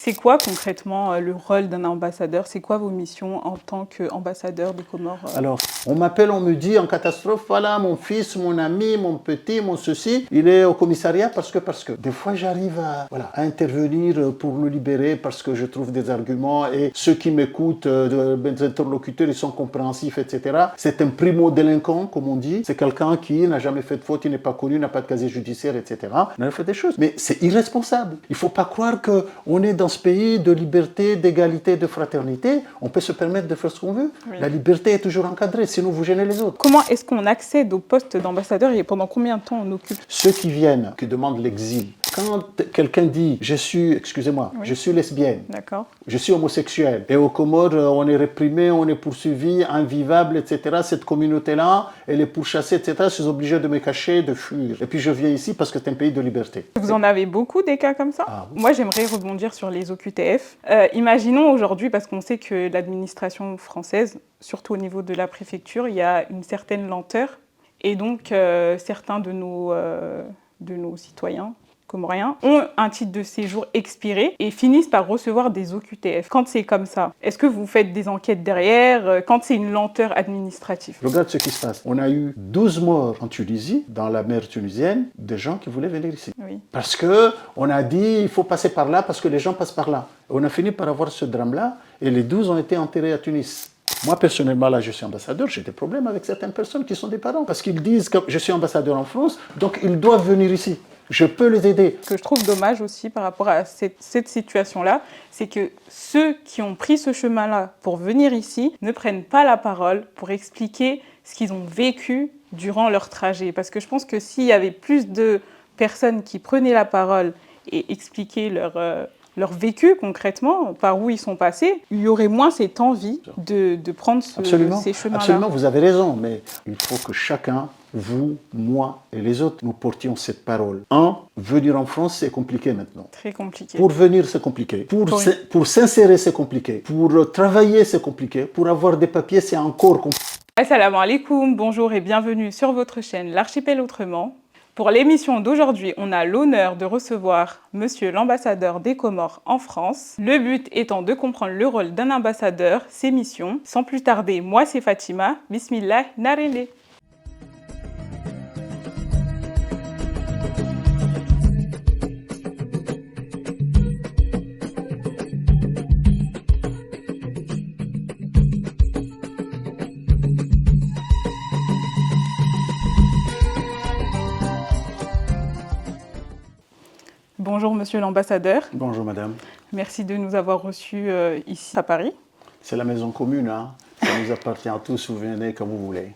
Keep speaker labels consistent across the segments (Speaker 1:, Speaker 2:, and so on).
Speaker 1: C'est quoi concrètement le rôle d'un ambassadeur? C'est quoi vos missions en tant qu'ambassadeur des Comores?
Speaker 2: Alors, on m'appelle, on me dit en catastrophe, voilà, mon fils, mon ami, mon petit, mon ceci, il est au commissariat parce que. Des fois, j'arrive à intervenir pour le libérer parce que je trouve des arguments et ceux qui m'écoutent, mes interlocuteurs, ils sont compréhensifs, etc. C'est un primo-délinquant, comme on dit. C'est quelqu'un qui n'a jamais fait de faute, il n'est pas connu, n'a pas de casier judiciaire, etc. On a fait des choses. Mais c'est irresponsable. Il ne faut pas croire qu'on est dans ce pays de liberté, d'égalité, de fraternité. On peut se permettre de faire ce qu'on veut. Oui. La liberté est toujours encadrée, sinon vous gênez les autres.
Speaker 1: Comment est-ce qu'on accède au poste d'ambassadeur et pendant combien de temps on occupe?
Speaker 2: Ceux qui viennent, qui demandent l'exil. Quand quelqu'un dit « je suis lesbienne, je suis homosexuel » et aux Comores, on est réprimé, on est poursuivi, invivable, etc. Cette communauté-là, elle est pourchassée, etc. Je suis obligé de me cacher, de fuir. Et puis je viens ici parce que c'est un pays de liberté.
Speaker 1: Vous en avez beaucoup des cas comme ça? Oui. Moi, j'aimerais rebondir sur les OQTF. Imaginons aujourd'hui, parce qu'on sait que l'administration française, surtout au niveau de la préfecture, il y a une certaine lenteur. Et donc, certains de nos citoyens comoriens ont un titre de séjour expiré et finissent par recevoir des OQTF. Quand c'est comme ça, est-ce que vous faites des enquêtes derrière quand c'est une lenteur administrative?
Speaker 2: Regarde ce qui se passe. On a eu 12 morts en Tunisie, dans la mer tunisienne, de gens qui voulaient venir ici.
Speaker 1: Oui.
Speaker 2: Parce qu'on a dit il faut passer par là parce que les gens passent par là. On a fini par avoir ce drame-là et les 12 ont été enterrés à Tunis. Moi, personnellement, là, je suis ambassadeur, j'ai des problèmes avec certaines personnes qui sont des parents. Parce qu'ils disent que je suis ambassadeur en France, donc ils doivent venir ici. Je peux les aider.
Speaker 1: Ce que je trouve dommage aussi par rapport à cette situation-là, c'est que ceux qui ont pris ce chemin-là pour venir ici ne prennent pas la parole pour expliquer ce qu'ils ont vécu durant leur trajet. Parce que je pense que s'il y avait plus de personnes qui prenaient la parole et expliquaient leur vécu concrètement, par où ils sont passés, il y aurait moins cette envie de prendre ces chemins-là.
Speaker 2: Absolument, vous avez raison, mais il faut que chacun, vous, moi et les autres, nous portions cette parole. Venir en France, c'est compliqué maintenant.
Speaker 1: Très compliqué.
Speaker 2: Pour venir, c'est compliqué. Pour s'insérer, c'est compliqué. Pour travailler, c'est compliqué. Pour avoir des papiers, c'est encore compliqué.
Speaker 1: Assalamu alaikum, bonjour et bienvenue sur votre chaîne L'Archipel Autrement. Pour l'émission d'aujourd'hui, on a l'honneur de recevoir Monsieur l'ambassadeur des Comores en France. Le but étant de comprendre le rôle d'un ambassadeur, ses missions. Sans plus tarder, moi c'est Fatima. Bismillah, narele. Bonjour Monsieur l'ambassadeur.
Speaker 2: Bonjour Madame.
Speaker 1: Merci de nous avoir reçus ici à Paris.
Speaker 2: C'est la maison commune, hein. Ça nous appartient à tous, vous venez comme vous voulez.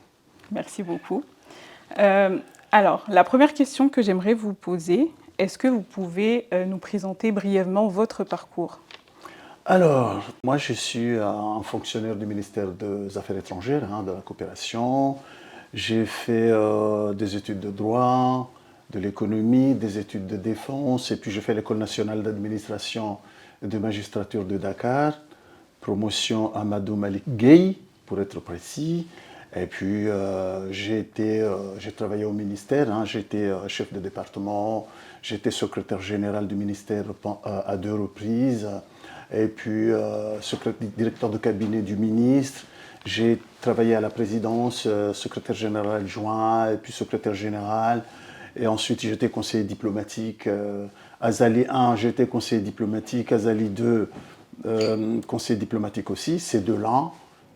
Speaker 1: Merci beaucoup. Alors, la première question que j'aimerais vous poser, est-ce que vous pouvez nous présenter brièvement votre parcours?
Speaker 2: Alors, moi je suis un fonctionnaire du ministère des Affaires étrangères, de la coopération. J'ai fait des études de droit, de l'économie, des études de défense, et puis j'ai fait l'École nationale d'administration et de magistrature de Dakar, promotion Amadou Malik Gueye, pour être précis. Et puis j'ai travaillé au ministère, j'étais chef de département, j'étais secrétaire général du ministère à 2 reprises, et puis directeur de cabinet du ministre. J'ai travaillé à la présidence, secrétaire général adjoint, et puis secrétaire général. Et ensuite, j'étais conseiller diplomatique. Azali 1, j'étais conseiller diplomatique. Azali 2, conseiller diplomatique aussi. C'est de là,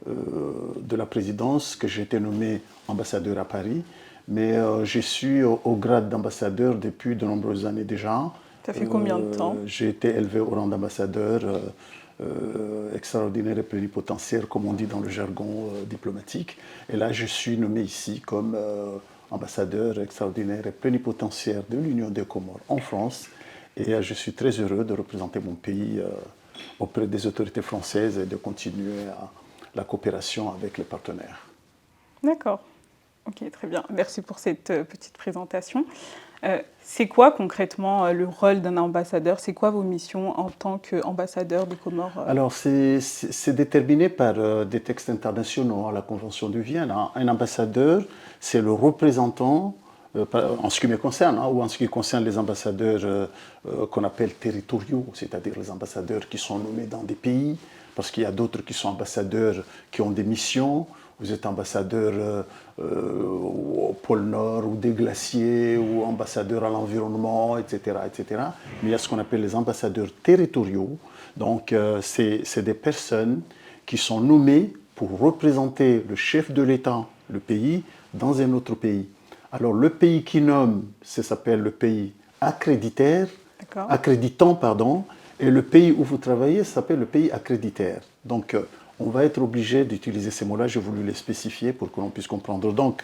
Speaker 2: de la présidence, que j'ai été nommé ambassadeur à Paris. Mais je suis au grade d'ambassadeur depuis de nombreuses années déjà.
Speaker 1: Ça fait combien de temps?
Speaker 2: J'ai été élevé au rang d'ambassadeur extraordinaire et plénipotentiaire, comme on dit dans le jargon diplomatique. Et là, je suis nommé ici comme ambassadeur extraordinaire et plénipotentiaire de l'Union des Comores en France. Et je suis très heureux de représenter mon pays auprès des autorités françaises et de continuer la coopération avec les partenaires.
Speaker 1: D'accord. Ok, très bien. Merci pour cette petite présentation. C'est quoi concrètement le rôle d'un ambassadeur? C'est quoi vos missions en tant qu'ambassadeur des Comores?
Speaker 2: Alors, c'est déterminé par des textes internationaux, la Convention de Vienne. Un ambassadeur, c'est le représentant en ce qui me concerne, ou en ce qui concerne les ambassadeurs qu'on appelle territoriaux, c'est-à-dire les ambassadeurs qui sont nommés dans des pays, parce qu'il y a d'autres qui sont ambassadeurs qui ont des missions. Vous êtes ambassadeur au pôle Nord ou des glaciers ou ambassadeur à l'environnement, etc., etc. Mais il y a ce qu'on appelle les ambassadeurs territoriaux. Donc, c'est des personnes qui sont nommées pour représenter le chef de l'État, le pays, dans un autre pays. Alors, le pays qui nomme, ça s'appelle le pays accréditant, et le pays où vous travaillez, ça s'appelle le pays accréditaire. Donc, on va être obligé d'utiliser ces mots-là, j'ai voulu les spécifier pour que l'on puisse comprendre. Donc,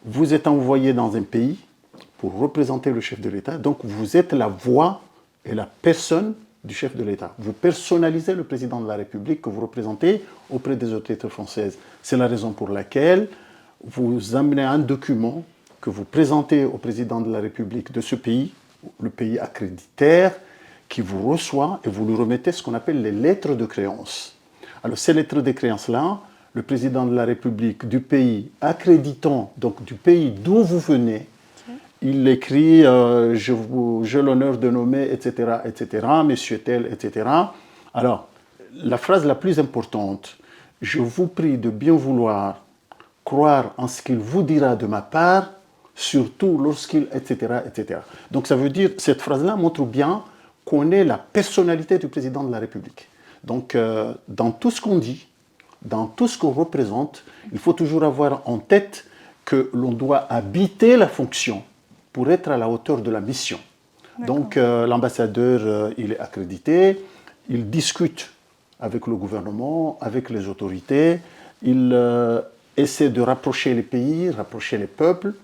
Speaker 2: vous êtes envoyé dans un pays pour représenter le chef de l'État, donc vous êtes la voix et la personne du chef de l'État. Vous personnalisez le président de la République que vous représentez auprès des autorités françaises. C'est la raison pour laquelle vous amenez un document que vous présentez au président de la République de ce pays, le pays accréditaire, qui vous reçoit et vous lui remettez ce qu'on appelle les lettres de créance. Alors, ces lettres de créance-là, le président de la République du pays accréditant, donc du pays d'où vous venez, il écrit j'ai l'honneur de nommer, etc., etc., monsieur tel, etc. Alors, la phrase la plus importante, je vous prie de bien vouloir croire en ce qu'il vous dira de ma part, surtout lorsqu'il, etc., etc. Donc, ça veut dire, cette phrase-là montre bien qu'on est la personnalité du président de la République. Donc, dans tout ce qu'on dit, dans tout ce qu'on représente, il faut toujours avoir en tête que l'on doit habiter la fonction pour être à la hauteur de la mission. Donc, l'ambassadeur, il est accrédité, il discute avec le gouvernement, avec les autorités, il essaie de rapprocher les pays, rapprocher les peuples,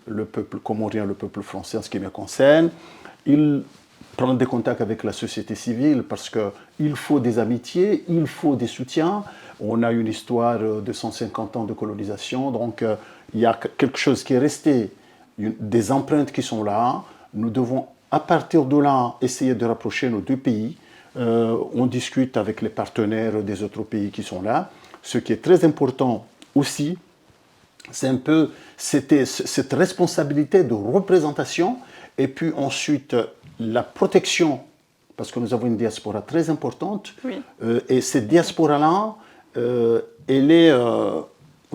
Speaker 2: le peuple comorien, le peuple français en ce qui me concerne. Il prendre des contacts avec la société civile parce qu'il faut des amitiés, il faut des soutiens. On a une histoire de 150 ans de colonisation, donc il y a quelque chose qui est resté, des empreintes qui sont là. Nous devons, à partir de là, essayer de rapprocher nos deux pays. On discute avec les partenaires des autres pays qui sont là. Ce qui est très important aussi, c'est un peu cette responsabilité de représentation et puis ensuite la protection, parce que nous avons une diaspora très importante, et cette diaspora-là, vous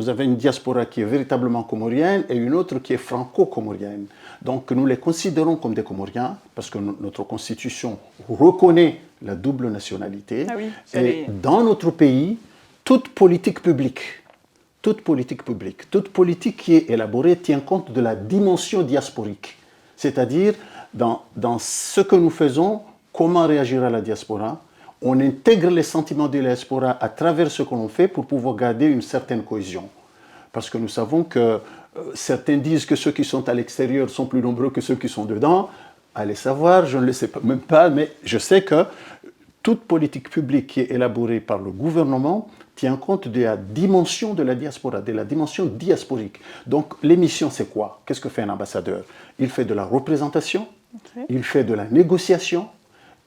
Speaker 2: avez une diaspora qui est véritablement comorienne et une autre qui est franco-comorienne. Donc nous les considérons comme des Comoriens, parce que notre constitution reconnaît la double nationalité. Et dans notre pays, toute politique publique qui est élaborée tient compte de la dimension diasporique. C'est-à-dire, dans ce que nous faisons, comment réagir à la diaspora, on intègre les sentiments de la diaspora à travers ce que l'on fait pour pouvoir garder une certaine cohésion. Parce que nous savons que certains disent que ceux qui sont à l'extérieur sont plus nombreux que ceux qui sont dedans. Allez savoir, je ne le sais même pas, mais je sais que toute politique publique qui est élaborée par le gouvernement tient compte de la dimension de la diaspora, de la dimension diasporique. Donc, l'émission, c'est quoi? Qu'est-ce que fait un ambassadeur? Il fait de la représentation, il fait de la négociation,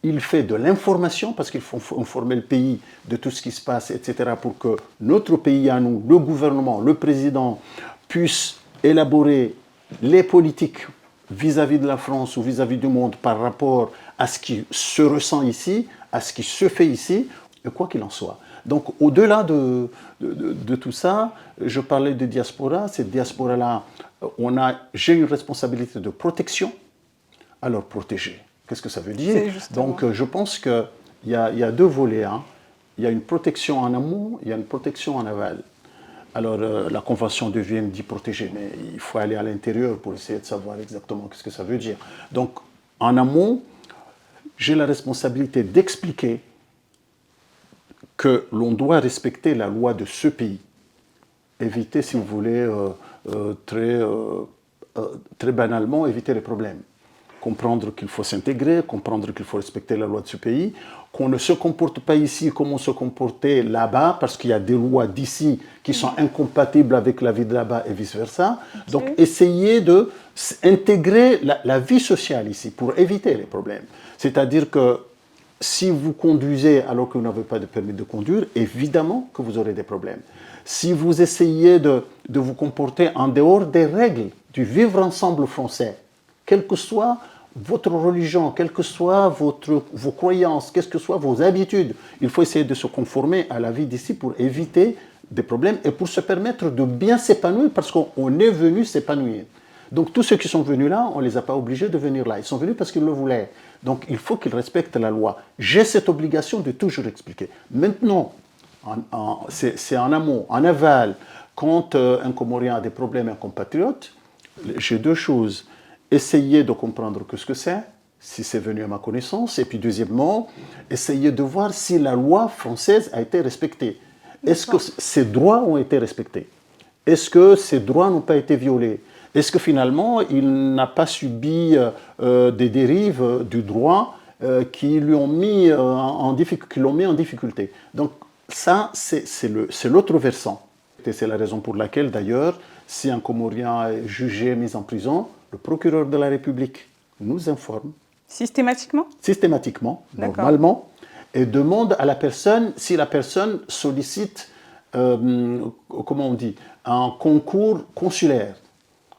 Speaker 2: il fait de l'information, parce qu'il faut informer le pays de tout ce qui se passe, etc., pour que notre pays à nous, le gouvernement, le président, puisse élaborer les politiques vis-à-vis de la France ou vis-à-vis du monde par rapport à ce qui se ressent ici, à ce qui se fait ici, et quoi qu'il en soit. Donc, au-delà de tout ça, je parlais de diaspora. Cette diaspora-là, j'ai une responsabilité de protection. Alors, protéger, qu'est-ce que ça veut dire? Donc, je pense qu'il y a deux volets. Il y a une protection en amont, il y a une protection en aval. Alors, la Convention de Vienne dit protéger, mais il faut aller à l'intérieur pour essayer de savoir exactement qu'est-ce que ça veut dire. Donc, en amont, j'ai la responsabilité d'expliquer que l'on doit respecter la loi de ce pays. Éviter, si vous voulez, très banalement, éviter les problèmes. Comprendre qu'il faut s'intégrer, comprendre qu'il faut respecter la loi de ce pays, qu'on ne se comporte pas ici comme on se comportait là-bas, parce qu'il y a des lois d'ici qui sont incompatibles avec la vie de là-bas et vice-versa. Donc, essayer d'intégrer la vie sociale ici pour éviter les problèmes. C'est-à-dire que si vous conduisez alors que vous n'avez pas de permis de conduire, évidemment que vous aurez des problèmes. Si vous essayez de vous comporter en dehors des règles du vivre ensemble français, quelle que soit votre religion, quelles que soient vos croyances, quelles que soient vos habitudes, il faut essayer de se conformer à la vie d'ici pour éviter des problèmes et pour se permettre de bien s'épanouir parce qu'on est venu s'épanouir. Donc tous ceux qui sont venus là, on ne les a pas obligés de venir là. Ils sont venus parce qu'ils le voulaient. Donc il faut qu'ils respectent la loi. J'ai cette obligation de toujours expliquer. Maintenant, c'est en amont, en aval, quand un Comorien a des problèmes, un compatriote, j'ai deux choses. Essayer de comprendre ce que c'est, si c'est venu à ma connaissance, et puis deuxièmement, essayer de voir si la loi française a été respectée. Est-ce que ces droits ont été respectés? Est-ce que ces droits n'ont pas été violés? Est-ce que finalement, il n'a pas subi des dérives du droit qui l'ont mis en difficulté? Donc ça, c'est l'autre versant. Et c'est la raison pour laquelle, d'ailleurs, si un Comorien est jugé, mis en prison, le procureur de la République nous informe.
Speaker 1: Systématiquement?
Speaker 2: Systématiquement, normalement, et demande à la personne, si la personne sollicite, comment on dit, un concours consulaire.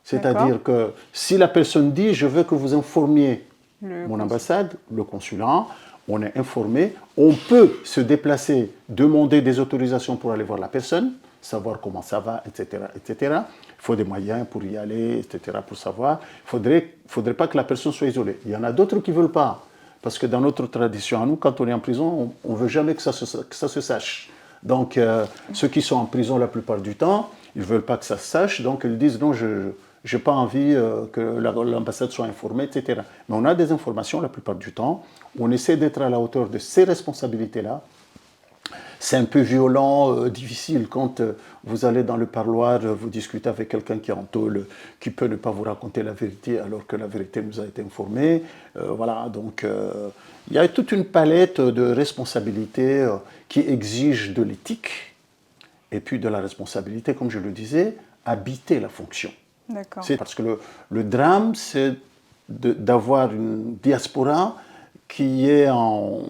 Speaker 2: C'est-à-dire que si la personne dit « je veux que vous informiez mon ambassade, le consulat », on est informé, on peut se déplacer, demander des autorisations pour aller voir la personne, savoir comment ça va, etc., etc. Il faut des moyens pour y aller, etc., pour savoir. Il ne faudrait pas que la personne soit isolée. Il y en a d'autres qui ne veulent pas. Parce que dans notre tradition, à nous, quand on est en prison, on ne veut jamais que ça se sache. Donc, ceux qui sont en prison la plupart du temps, ils ne veulent pas que ça se sache. Donc, ils disent non, je n'ai pas envie que l'ambassade soit informée, etc. Mais on a des informations la plupart du temps. On essaie d'être à la hauteur de ces responsabilités-là. C'est un peu violent, difficile quand vous allez dans le parloir, vous discutez avec quelqu'un qui est en tôle, qui peut ne pas vous raconter la vérité alors que la vérité nous a été informée. Voilà, donc il y a toute une palette de responsabilités qui exigent de l'éthique et puis de la responsabilité, comme je le disais, habiter la fonction. C'est parce que le drame, c'est d'avoir une diaspora qui est en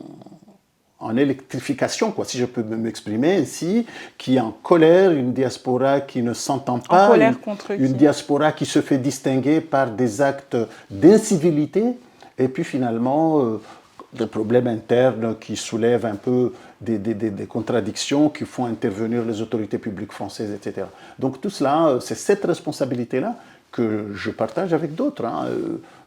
Speaker 2: électrification, quoi, si je peux m'exprimer ainsi, qui est en colère, une diaspora qui ne s'entend pas, une diaspora qui se fait distinguer par des actes d'incivilité, et puis finalement des problèmes internes qui soulèvent un peu des contradictions qui font intervenir les autorités publiques françaises, etc. Donc tout cela, c'est cette responsabilité-là que je partage avec d'autres. Hein.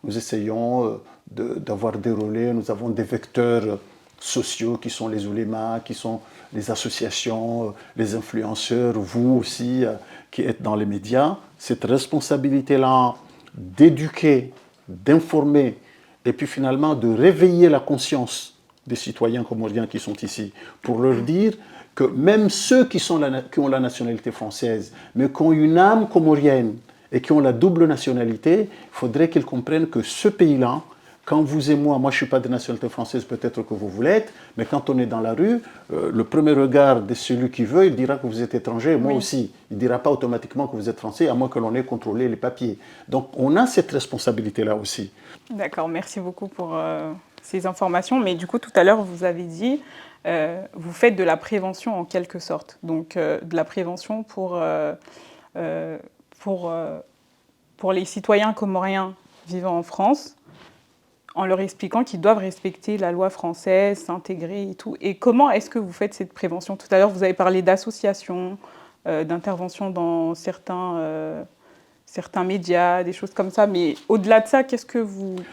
Speaker 2: Nous essayons d'avoir des relais, nous avons des vecteurs sociaux qui sont les oulémas, qui sont les associations, les influenceurs, vous aussi qui êtes dans les médias. Cette responsabilité-là d'éduquer, d'informer et puis finalement de réveiller la conscience des citoyens comoriens qui sont ici pour leur dire que même ceux qui ont la nationalité française mais qui ont une âme comorienne et qui ont la double nationalité, il faudrait qu'ils comprennent que ce pays-là, quand vous et moi je ne suis pas de nationalité française, peut-être que vous l'êtes, mais quand on est dans la rue, le premier regard de celui qui veut, il dira que vous êtes étranger, moi aussi. Il ne dira pas automatiquement que vous êtes français, à moins que l'on ait contrôlé les papiers. Donc on a cette responsabilité-là aussi.
Speaker 1: D'accord, merci beaucoup pour ces informations. Mais du coup, tout à l'heure, vous avez dit, vous faites de la prévention en quelque sorte. Donc de la prévention pour les citoyens comoriens vivant en France, en leur expliquant qu'ils doivent respecter la loi française, s'intégrer et tout. Et comment est-ce que vous faites cette prévention? Tout à l'heure, vous avez parlé d'associations, d'intervention dans certains médias, des choses comme ça. Mais au-delà de ça,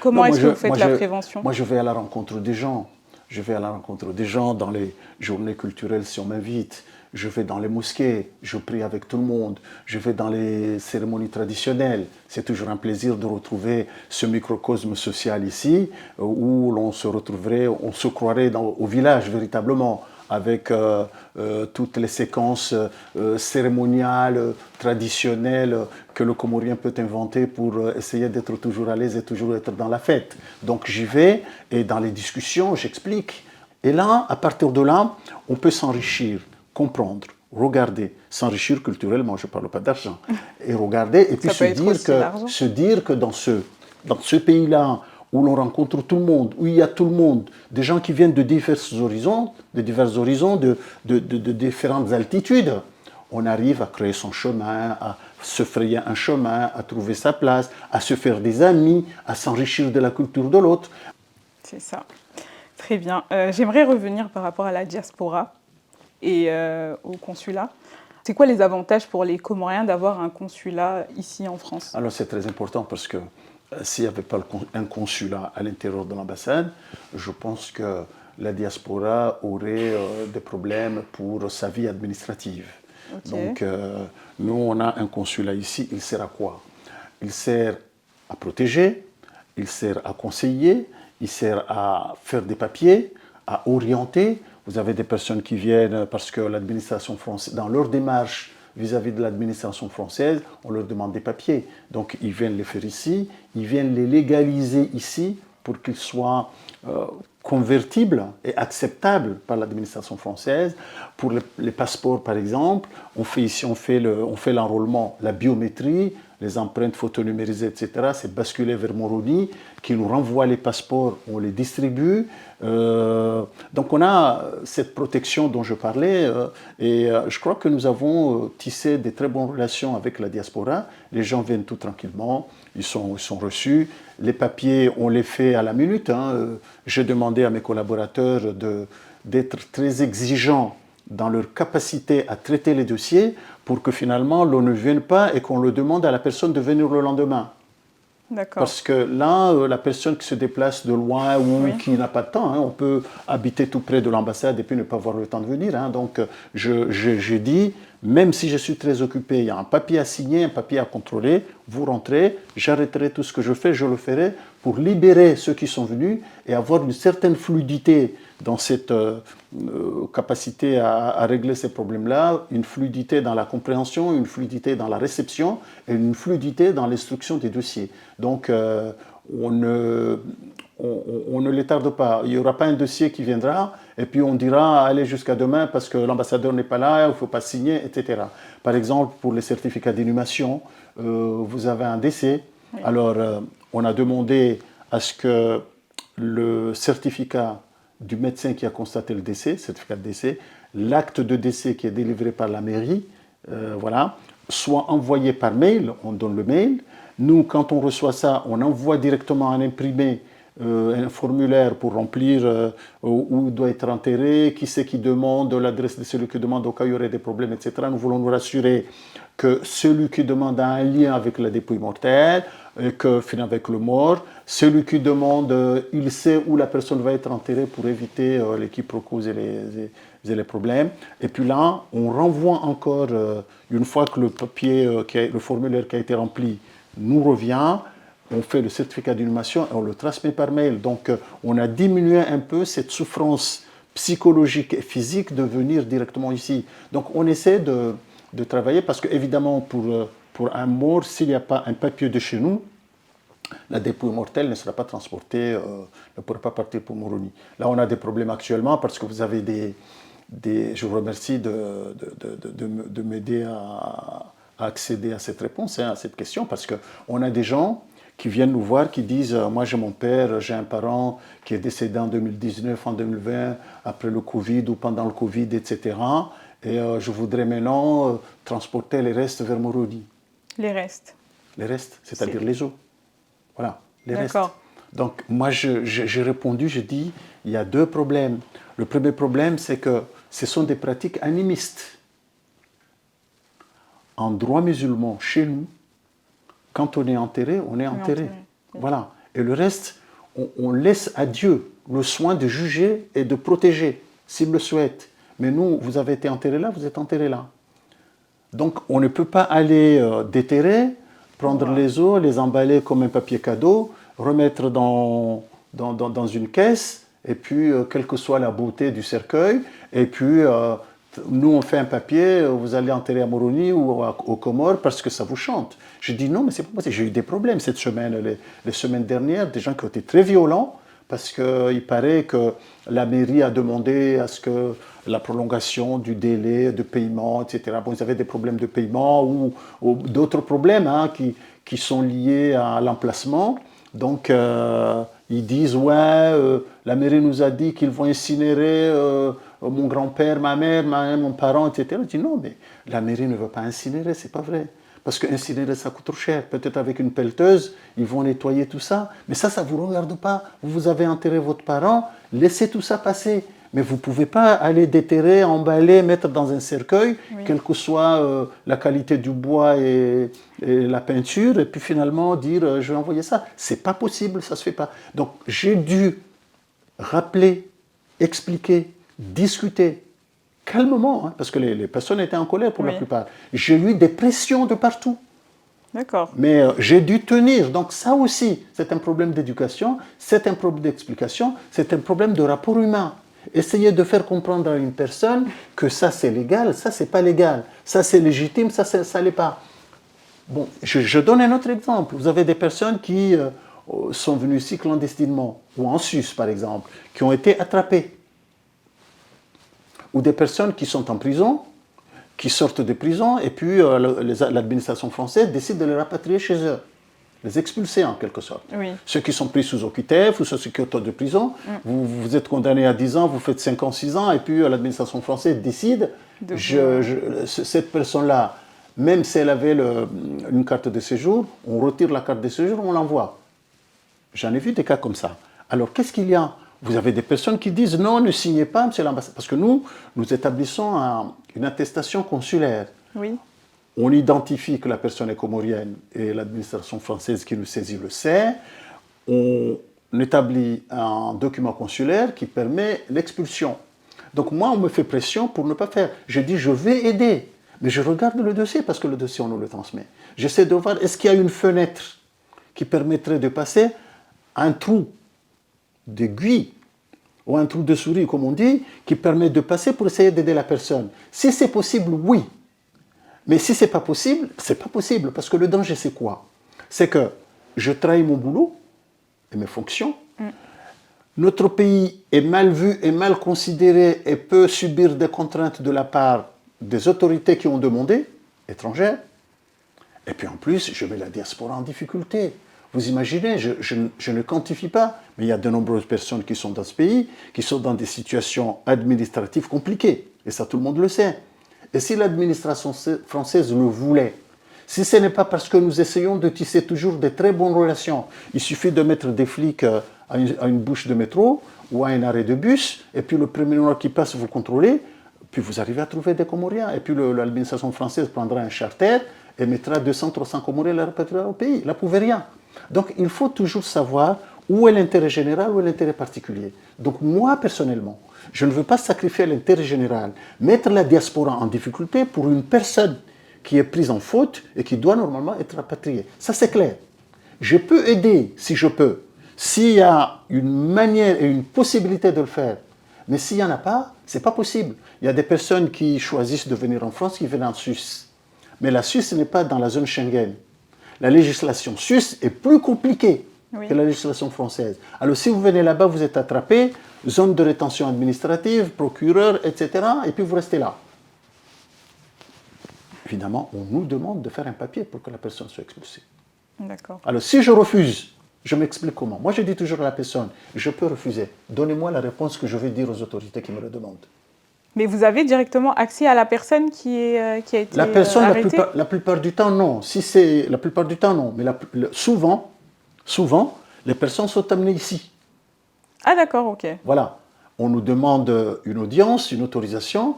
Speaker 1: comment est-ce que vous faites la prévention?
Speaker 2: Moi, je vais à la rencontre des gens. Je vais à la rencontre des gens dans les journées culturelles si on m'invite. Je vais dans les mosquées, je prie avec tout le monde, je vais dans les cérémonies traditionnelles. C'est toujours un plaisir de retrouver ce microcosme social ici, où l'on se retrouverait, on se croirait au village véritablement, avec toutes les séquences cérémoniales, traditionnelles que le Comorien peut inventer pour essayer d'être toujours à l'aise et toujours être dans la fête. Donc j'y vais et dans les discussions, j'explique. Et là, à partir de là, on peut s'enrichir, comprendre, regarder, s'enrichir culturellement, je ne parle pas d'argent, et regarder, et puis se dire que dans ce pays-là, où l'on rencontre tout le monde, où il y a tout le monde, des gens qui viennent de divers horizons, de différentes altitudes, on arrive à créer son chemin, à se frayer un chemin, à trouver sa place, à se faire des amis, à s'enrichir de la culture de l'autre.
Speaker 1: C'est ça. Très bien. J'aimerais revenir par rapport à la diaspora et au consulat. C'est quoi les avantages pour les Comoriens d'avoir un consulat ici en France?
Speaker 2: Alors c'est très important parce que s'il n'y avait pas un consulat à l'intérieur de l'ambassade, je pense que la diaspora aurait des problèmes pour sa vie administrative.
Speaker 1: Okay.
Speaker 2: Donc nous, on a un consulat ici, il sert à quoi? Il sert à protéger, il sert à conseiller, il sert à faire des papiers, à orienter. Vous avez des personnes qui viennent parce que l'administration française, dans leur démarche vis-à-vis de l'administration française, on leur demande des papiers. Donc ils viennent les faire ici, ils viennent les légaliser ici pour qu'ils soient convertibles et acceptables par l'administration française. Pour les passeports, par exemple, on fait l'enrôlement, la biométrie, les empreintes photonumérisées, etc. C'est basculé vers Moroni, qui nous renvoie les passeports, on les distribue. Donc on a cette protection dont je parlais et je crois que nous avons tissé de très bonnes relations avec la diaspora. Les gens viennent tout tranquillement, ils sont reçus. Les papiers, on les fait à la minute. J'ai demandé à mes collaborateurs d'être très exigeants dans leur capacité à traiter les dossiers pour que finalement l'on ne vienne pas et qu'on le demande à la personne de venir le lendemain. Parce que là, la personne qui se déplace de loin ou qui n'a pas de temps, on peut habiter tout près de l'ambassade et puis ne pas avoir le temps de venir. Donc je dis, même si je suis très occupé, il y a un papier à signer, un papier à contrôler, vous rentrez, j'arrêterai tout ce que je fais, je le ferai pour libérer ceux qui sont venus et avoir une certaine fluidité dans cette capacité à régler ces problèmes-là, une fluidité dans la compréhension, une fluidité dans la réception et une fluidité dans l'instruction des dossiers. Donc on ne les tarde pas. Il n'y aura pas un dossier qui viendra et puis on dira allez jusqu'à demain parce que l'ambassadeur n'est pas là, il ne faut pas signer, etc. Par exemple, pour les certificats d'inhumation, vous avez un décès. Oui. Alors, on a demandé à ce que le certificat du médecin qui a constaté le décès, certificat de décès, l'acte de décès qui est délivré par la mairie, voilà, soit envoyé par mail, on donne le mail. Nous, quand on reçoit ça, on envoie directement un imprimé, un formulaire pour remplir où doit être enterré, qui c'est qui demande, l'adresse de celui qui demande au cas où il y aurait des problèmes, etc. Nous voulons nous rassurer que celui qui demande a un lien avec la dépouille mortelle, et que finalement avec le mort, celui qui demande, il sait où la personne va être enterrée pour éviter les quiproquos et les problèmes. Et puis là, on renvoie encore, une fois que le papier, le formulaire qui a été rempli nous revient, on fait le certificat d'inhumation et on le transmet par mail. Donc on a diminué un peu cette souffrance psychologique et physique de venir directement ici. Donc on essaie de travailler parce qu'évidemment pour un mort, s'il n'y a pas un papier de chez nous, la dépouille mortelle ne sera pas transportée, ne pourra pas partir pour Moroni. Là on a des problèmes actuellement parce que vous avez je vous remercie de m'aider à accéder à cette réponse, à cette question, parce qu'on a des gens qui viennent nous voir, qui disent « Moi, j'ai mon père, j'ai un parent qui est décédé en 2019, en 2020, après le Covid ou pendant le Covid, etc. Et je voudrais maintenant transporter les restes vers Moroni. »
Speaker 1: Les restes?
Speaker 2: Les restes, c'est-à-dire les os. Voilà, les restes.
Speaker 1: D'accord.
Speaker 2: Donc, moi, j'ai répondu, j'ai dit, il y a deux problèmes. Le premier problème, c'est que ce sont des pratiques animistes. En droit musulman, chez nous, quand on est enterré, on est enterré. Voilà. Et le reste, on laisse à Dieu le soin de juger et de protéger, s'il le souhaite. Mais nous, vous avez été enterré là, vous êtes enterré là. Donc, on ne peut pas aller déterrer, prendre les os, les emballer comme un papier cadeau, remettre dans une caisse, et puis, quelle que soit la beauté du cercueil, et puis, nous, on fait un papier, vous allez enterrer à Moroni ou aux Comores parce que ça vous chante. Je dis non, mais c'est pas possible. J'ai eu des problèmes cette semaine, les semaines dernières, des gens qui ont été très violents parce qu'il paraît que la mairie a demandé à ce que la prolongation du délai de paiement, etc. Bon, ils avaient des problèmes de paiement ou d'autres problèmes qui sont liés à l'emplacement. Donc, ils disent, la mairie nous a dit qu'ils vont incinérer mon grand-père, ma mère, mon parent, etc. Je dis, non, mais la mairie ne veut pas incinérer, c'est pas vrai. parce qu'incinérer, ça coûte trop cher. Peut-être avec une pelleteuse, ils vont nettoyer tout ça. Mais ça ne vous regarde pas. Vous avez enterré votre parent, laissez tout ça passer. Mais vous ne pouvez pas aller déterrer, emballer, mettre dans un cercueil, quelle que soit la qualité du bois et la peinture, et puis finalement dire je vais envoyer ça. Ce n'est pas possible, ça ne se fait pas. Donc j'ai dû rappeler, expliquer, discuter calmement, hein, parce que les personnes étaient en colère pour la plupart. J'ai eu des pressions de partout.
Speaker 1: D'accord.
Speaker 2: Mais j'ai dû tenir. Donc ça aussi, c'est un problème d'éducation, c'est un problème d'explication, c'est un problème de rapport humain. Essayer de faire comprendre à une personne que ça c'est légal, ça c'est pas légal, ça c'est légitime, ça l'est pas. Bon, je donne un autre exemple. Vous avez des personnes qui sont venues ici clandestinement, ou en Suisse par exemple, qui ont été attrapées. Ou des personnes qui sont en prison, qui sortent de prison, et puis l'administration française décide de les rapatrier chez eux, les expulser en quelque sorte.
Speaker 1: Oui.
Speaker 2: Ceux qui sont pris sous OQTF ou ceux qui sont de prison, vous êtes condamné à 10 ans, vous faites 5 ans, 6 ans, et puis l'administration française décide, cette personne-là, même si elle avait une carte de séjour, on retire la carte de séjour, on l'envoie. J'en ai vu des cas comme ça. Alors qu'est-ce qu'il y a ? Vous avez des personnes qui disent non, ne signez pas, monsieur l'ambassadeur. Parce que nous établissons une attestation consulaire.
Speaker 1: Oui.
Speaker 2: On identifie que la personne est comorienne et l'administration française qui nous saisit le sait. On établit un document consulaire qui permet l'expulsion. Donc moi, on me fait pression pour ne pas faire. Je dis, je vais aider. Mais je regarde le dossier parce que le dossier, on nous le transmet. J'essaie de voir, est-ce qu'il y a une fenêtre qui permettrait de passer un trou d'aiguille ou un trou de souris, comme on dit, qui permet de passer pour essayer d'aider la personne. Si c'est possible, oui. Mais si ce n'est pas possible, c'est pas possible. Parce que le danger, c'est quoi? C'est que je trahis mon boulot et mes fonctions. Notre pays est mal vu et mal considéré et peut subir des contraintes de la part des autorités qui ont demandé, étrangères. Et puis en plus, je mets la diaspora en difficulté. Vous imaginez, je ne quantifie pas, mais il y a de nombreuses personnes qui sont dans ce pays, qui sont dans des situations administratives compliquées. Et ça, tout le monde le sait. Et si l'administration française le voulait, si ce n'est pas parce que nous essayons de tisser toujours de très bonnes relations, il suffit de mettre des flics à une bouche de métro ou à un arrêt de bus, et puis le premier noir qui passe, vous contrôlez, puis vous arrivez à trouver des Comoriens. Et puis l'administration française prendra un charter et mettra 200-300 Comoriens à repatrier au pays. Là, vous ne pouvez rien. Donc, il faut toujours savoir où est l'intérêt général, où est l'intérêt particulier. Donc, moi, personnellement, je ne veux pas sacrifier l'intérêt général, mettre la diaspora en difficulté pour une personne qui est prise en faute et qui doit normalement être rapatriée. Ça, c'est clair. Je peux aider si je peux, s'il y a une manière et une possibilité de le faire. Mais s'il n'y en a pas, ce n'est pas possible. Il y a des personnes qui choisissent de venir en France, qui viennent en Suisse. Mais la Suisse n'est pas dans la zone Schengen. La législation suisse est plus compliquée que la législation française. Alors si vous venez là-bas, vous êtes attrapé, zone de rétention administrative, procureur, etc. Et puis vous restez là. Évidemment, on nous demande de faire un papier pour que la personne soit expulsée.
Speaker 1: D'accord.
Speaker 2: Alors si je refuse, je m'explique comment. Moi, je dis toujours à la personne, je peux refuser. Donnez-moi la réponse que je vais dire aux autorités qui me le demandent. Mais
Speaker 1: vous avez directement accès à la personne qui a été
Speaker 2: la personne,
Speaker 1: arrêtée?
Speaker 2: La plupart du temps, non. La plupart du temps, non. Mais souvent, les personnes sont amenées ici.
Speaker 1: Ah d'accord, ok.
Speaker 2: Voilà. On nous demande une audience, une autorisation.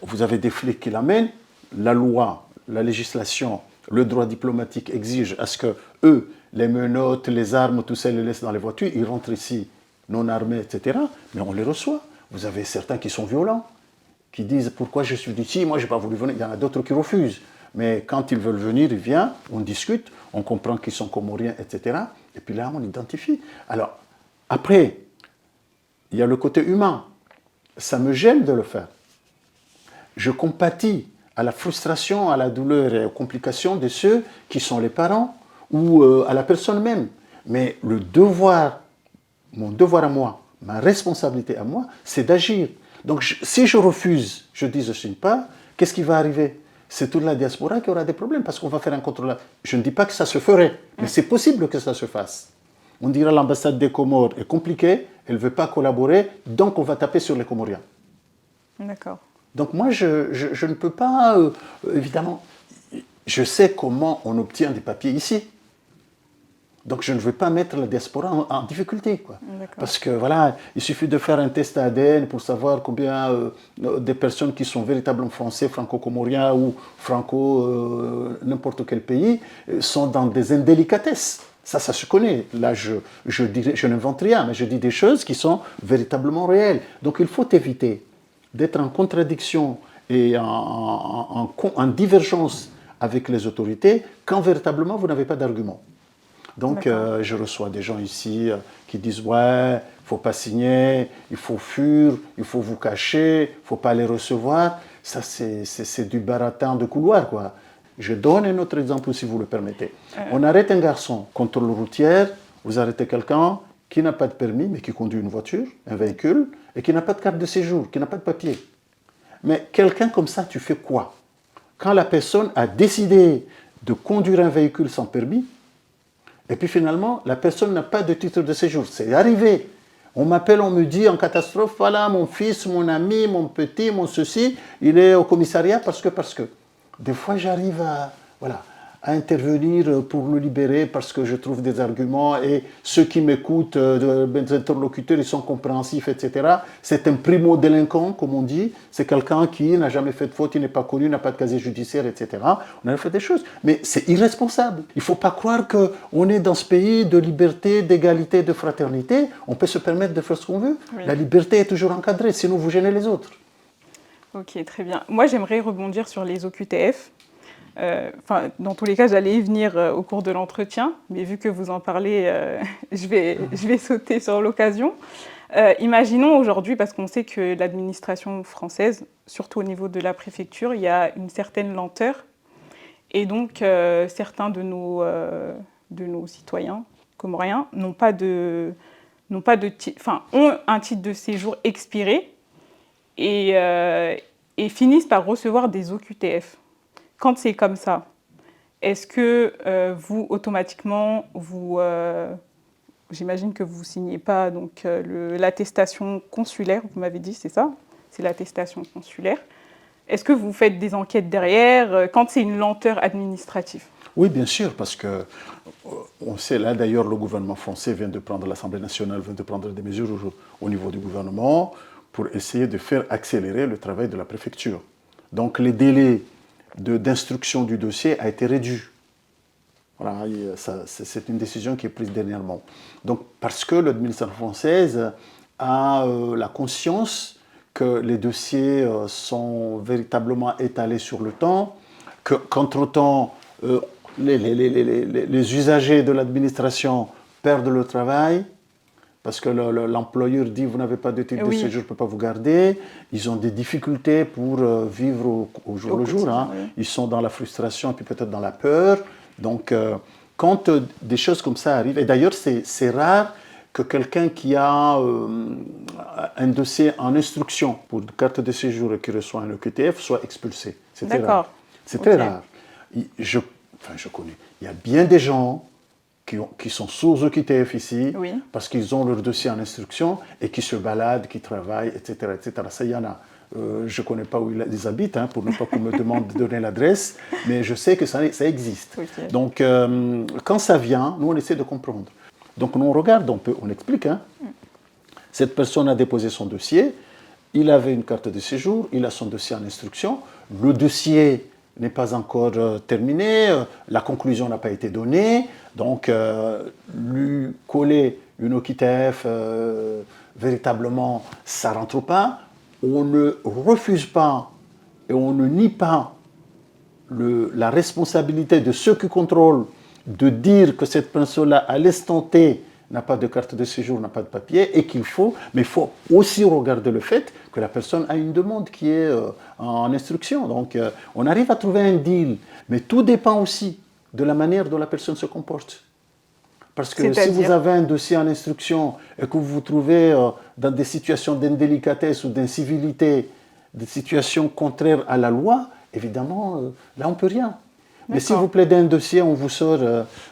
Speaker 2: Vous avez des flics qui l'amènent. La loi, la législation, le droit diplomatique exige à ce que eux, les menottes, les armes, tout ça, les laissent dans les voitures. Ils rentrent ici non armés, etc. Mais on les reçoit. Vous avez certains qui sont violents, qui disent pourquoi je suis ici, moi je n'ai pas voulu venir. Il y en a d'autres qui refusent. Mais quand ils veulent venir, ils viennent, on discute, on comprend qu'ils sont comoriens, etc. Et puis là, on identifie. Alors, après, il y a le côté humain. Ça me gêne de le faire. Je compatis à la frustration, à la douleur et aux complications de ceux qui sont les parents ou à la personne même. Mais le devoir, mon devoir à moi, ma responsabilité à moi, c'est d'agir. Donc, si je refuse, je dis je ne signe pas, qu'est-ce qui va arriver? C'est toute la diaspora qui aura des problèmes parce qu'on va faire un contrôle. Je ne dis pas que ça se ferait, mais c'est possible que ça se fasse. On dira l'ambassade des Comores est compliquée, elle ne veut pas collaborer, donc on va taper sur les Comoriens.
Speaker 1: D'accord.
Speaker 2: Donc moi, je ne peux pas, évidemment, je sais comment on obtient des papiers ici. Donc je ne veux pas mettre la diaspora en difficulté, quoi. Parce que voilà, il suffit de faire un test ADN pour savoir combien des personnes qui sont véritablement français, franco-comoriens ou franco n'importe quel pays sont dans des indélicatesses. Ça se connaît. Là, je n'invente rien, mais je dis des choses qui sont véritablement réelles. Donc il faut éviter d'être en contradiction et en divergence avec les autorités quand véritablement vous n'avez pas d'argument. Donc, je reçois des gens ici qui disent « Ouais, il ne faut pas signer, il faut fuir, il faut vous cacher, il ne faut pas les recevoir. » Ça, c'est du baratin de couloir, quoi. Je donne un autre exemple, si vous le permettez. On arrête un garçon, contrôle routière, vous arrêtez quelqu'un qui n'a pas de permis, mais qui conduit une voiture, un véhicule, et qui n'a pas de carte de séjour, qui n'a pas de papier. Mais quelqu'un comme ça, tu fais quoi? Quand la personne a décidé de conduire un véhicule sans permis, et puis finalement, la personne n'a pas de titre de séjour. C'est arrivé. On m'appelle, on me dit en catastrophe, voilà, mon fils, mon ami, mon petit, mon ceci, il est au commissariat parce que. Des fois, j'arrive à intervenir pour le libérer parce que je trouve des arguments et ceux qui m'écoutent, mes interlocuteurs, ils sont compréhensifs, etc. C'est un primo-délinquant, comme on dit. C'est quelqu'un qui n'a jamais fait de faute, il n'est pas connu, n'a pas de casier judiciaire, etc. On a fait des choses. Mais c'est irresponsable. Il ne faut pas croire qu'on est dans ce pays de liberté, d'égalité, de fraternité. On peut se permettre de faire ce qu'on veut. Oui. La liberté est toujours encadrée, sinon vous gênez les autres.
Speaker 1: Ok, très bien. Moi, j'aimerais rebondir sur les OQTF. Dans tous les cas, j'allais y venir au cours de l'entretien, mais vu que vous en parlez, je vais sauter sur l'occasion. Imaginons aujourd'hui, parce qu'on sait que l'administration française, surtout au niveau de la préfecture, il y a une certaine lenteur, et donc certains de nos citoyens comoriens ont un titre de séjour expiré et finissent par recevoir des OQTF. Quand c'est comme ça, est-ce que vous, automatiquement, j'imagine que vous ne signez pas l'attestation consulaire, vous m'avez dit, c'est ça? C'est l'attestation consulaire. Est-ce que vous faites des enquêtes derrière quand c'est une lenteur administrative?
Speaker 2: Oui, bien sûr, parce que on sait, là d'ailleurs, le gouvernement français vient de prendre, l'Assemblée nationale vient de prendre des mesures au niveau du gouvernement pour essayer de faire accélérer le travail de la préfecture. Donc les délais d'instruction du dossier a été réduit. Voilà, c'est une décision qui est prise dernièrement. Donc, parce que l'administration française a la conscience que les dossiers sont véritablement étalés sur le temps, qu'entre-temps, les usagers de l'administration perdent le travail, parce que l'employeur dit « vous n'avez pas de titre de séjour, je ne peux pas vous garder ». Ils ont des difficultés pour vivre au jour le jour. Hein. Oui. Ils sont dans la frustration et puis peut-être dans la peur. Donc, quand des choses comme ça arrivent, et d'ailleurs c'est rare que quelqu'un qui a un dossier en instruction pour une carte de séjour et qui reçoit un OQTF soit expulsé. C'est très rare. C'est très rare. Je connais. Il y a bien des gens qui sont sous OQTF ici, parce qu'ils ont leur dossier en instruction et qui se baladent, qui travaillent, etc. etc. Ça, il y en a. Je ne connais pas où ils habitent, hein, pour ne pas qu'on me demande de donner l'adresse, mais je sais que ça existe. Okay. Donc, quand ça vient, nous, on essaie de comprendre. Donc, nous, on regarde, on explique. Hein. Cette personne a déposé son dossier, il avait une carte de séjour, il a son dossier en instruction, le dossier n'est pas encore terminé, la conclusion n'a pas été donnée, donc lui coller une OQTF, véritablement, ça ne rentre pas. On ne refuse pas et on ne nie pas la responsabilité de ceux qui contrôlent de dire que cette personne-là, à l'instant T, n'a pas de carte de séjour, n'a pas de papier, et mais il faut aussi regarder le fait que la personne a une demande qui est en instruction. Donc, on arrive à trouver un deal, mais tout dépend aussi de la manière dont la personne se comporte. Parce que si vous avez un dossier en instruction et que vous vous trouvez dans des situations d'indélicatesse ou d'incivilité, des situations contraires à la loi, évidemment, là, on ne peut rien. Mais si vous plaidez un dossier, on vous sort,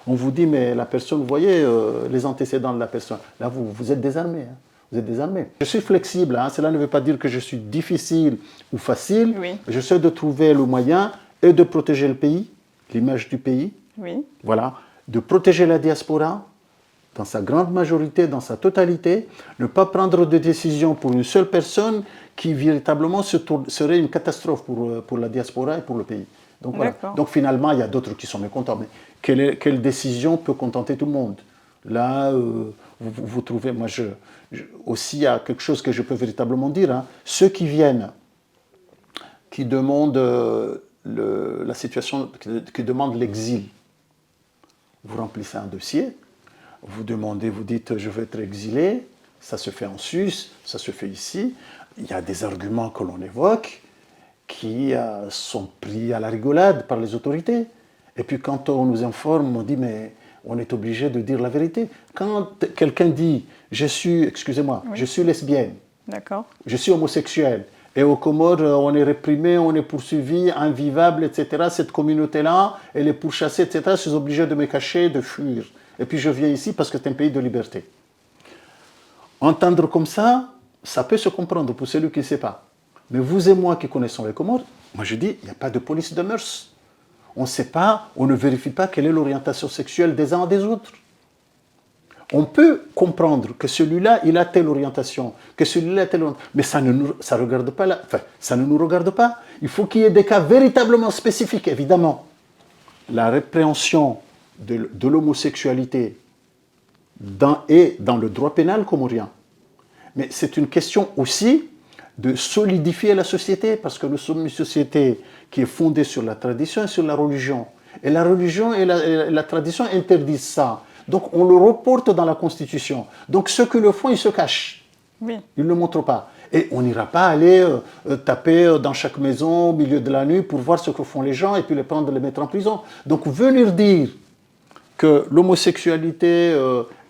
Speaker 2: on vous dit, mais la personne, vous voyez les antécédents de la personne. Là, vous êtes désarmé. Hein. Vous êtes désarmé. Je suis flexible. Hein. Cela ne veut pas dire que je suis difficile ou facile. Oui. J'essaie de trouver le moyen et de protéger le pays l'image du pays,
Speaker 1: Oui.
Speaker 2: voilà, de protéger la diaspora dans sa grande majorité, dans sa totalité, ne pas prendre de décision pour une seule personne qui véritablement serait une catastrophe pour la diaspora et pour le pays. Donc voilà. Donc finalement, il y a d'autres qui sont mécontents. Mais quelle décision peut contenter tout le monde? Là, vous trouvez, moi aussi, il y a quelque chose que je peux véritablement dire. Hein. Ceux qui viennent, qui demandent la situation, qui demandent l'exil, vous remplissez un dossier, vous demandez, vous dites je veux être exilé, ça se fait en Suisse, ça se fait ici. Il y a des arguments que l'on évoque qui sont pris à la rigolade par les autorités. Et puis quand on nous informe, on dit mais on est obligé de dire la vérité. Quand quelqu'un dit je suis lesbienne, je suis homosexuel, et aux Comores on est réprimé, on est poursuivi, invivable, etc. Cette communauté-là, elle est pourchassée, etc. Je suis obligé de me cacher, de fuir. Et puis je viens ici parce que c'est un pays de liberté. Entendre comme ça peut se comprendre pour celui qui ne sait pas. Mais vous et moi qui connaissons les Comores, moi je dis, il n'y a pas de police de mœurs. On ne sait pas, on ne vérifie pas quelle est l'orientation sexuelle des uns et des autres. On peut comprendre que celui-là, il a telle orientation, que celui-là a telle orientation, mais ça ne nous regarde pas. Il faut qu'il y ait des cas véritablement spécifiques, évidemment. La répréhension de l'homosexualité dans le droit pénal comorien. Mais c'est une question aussi de solidifier la société, parce que nous sommes une société qui est fondée sur la tradition et sur la religion. Et la religion et la tradition interdisent ça. Donc on le reporte dans la Constitution. Donc ceux qui le font, ils se cachent.
Speaker 1: Oui.
Speaker 2: Ils ne le montrent pas. Et on n'ira pas aller taper dans chaque maison au milieu de la nuit pour voir ce que font les gens et puis les prendre, les mettre en prison. Donc venir dire que l'homosexualité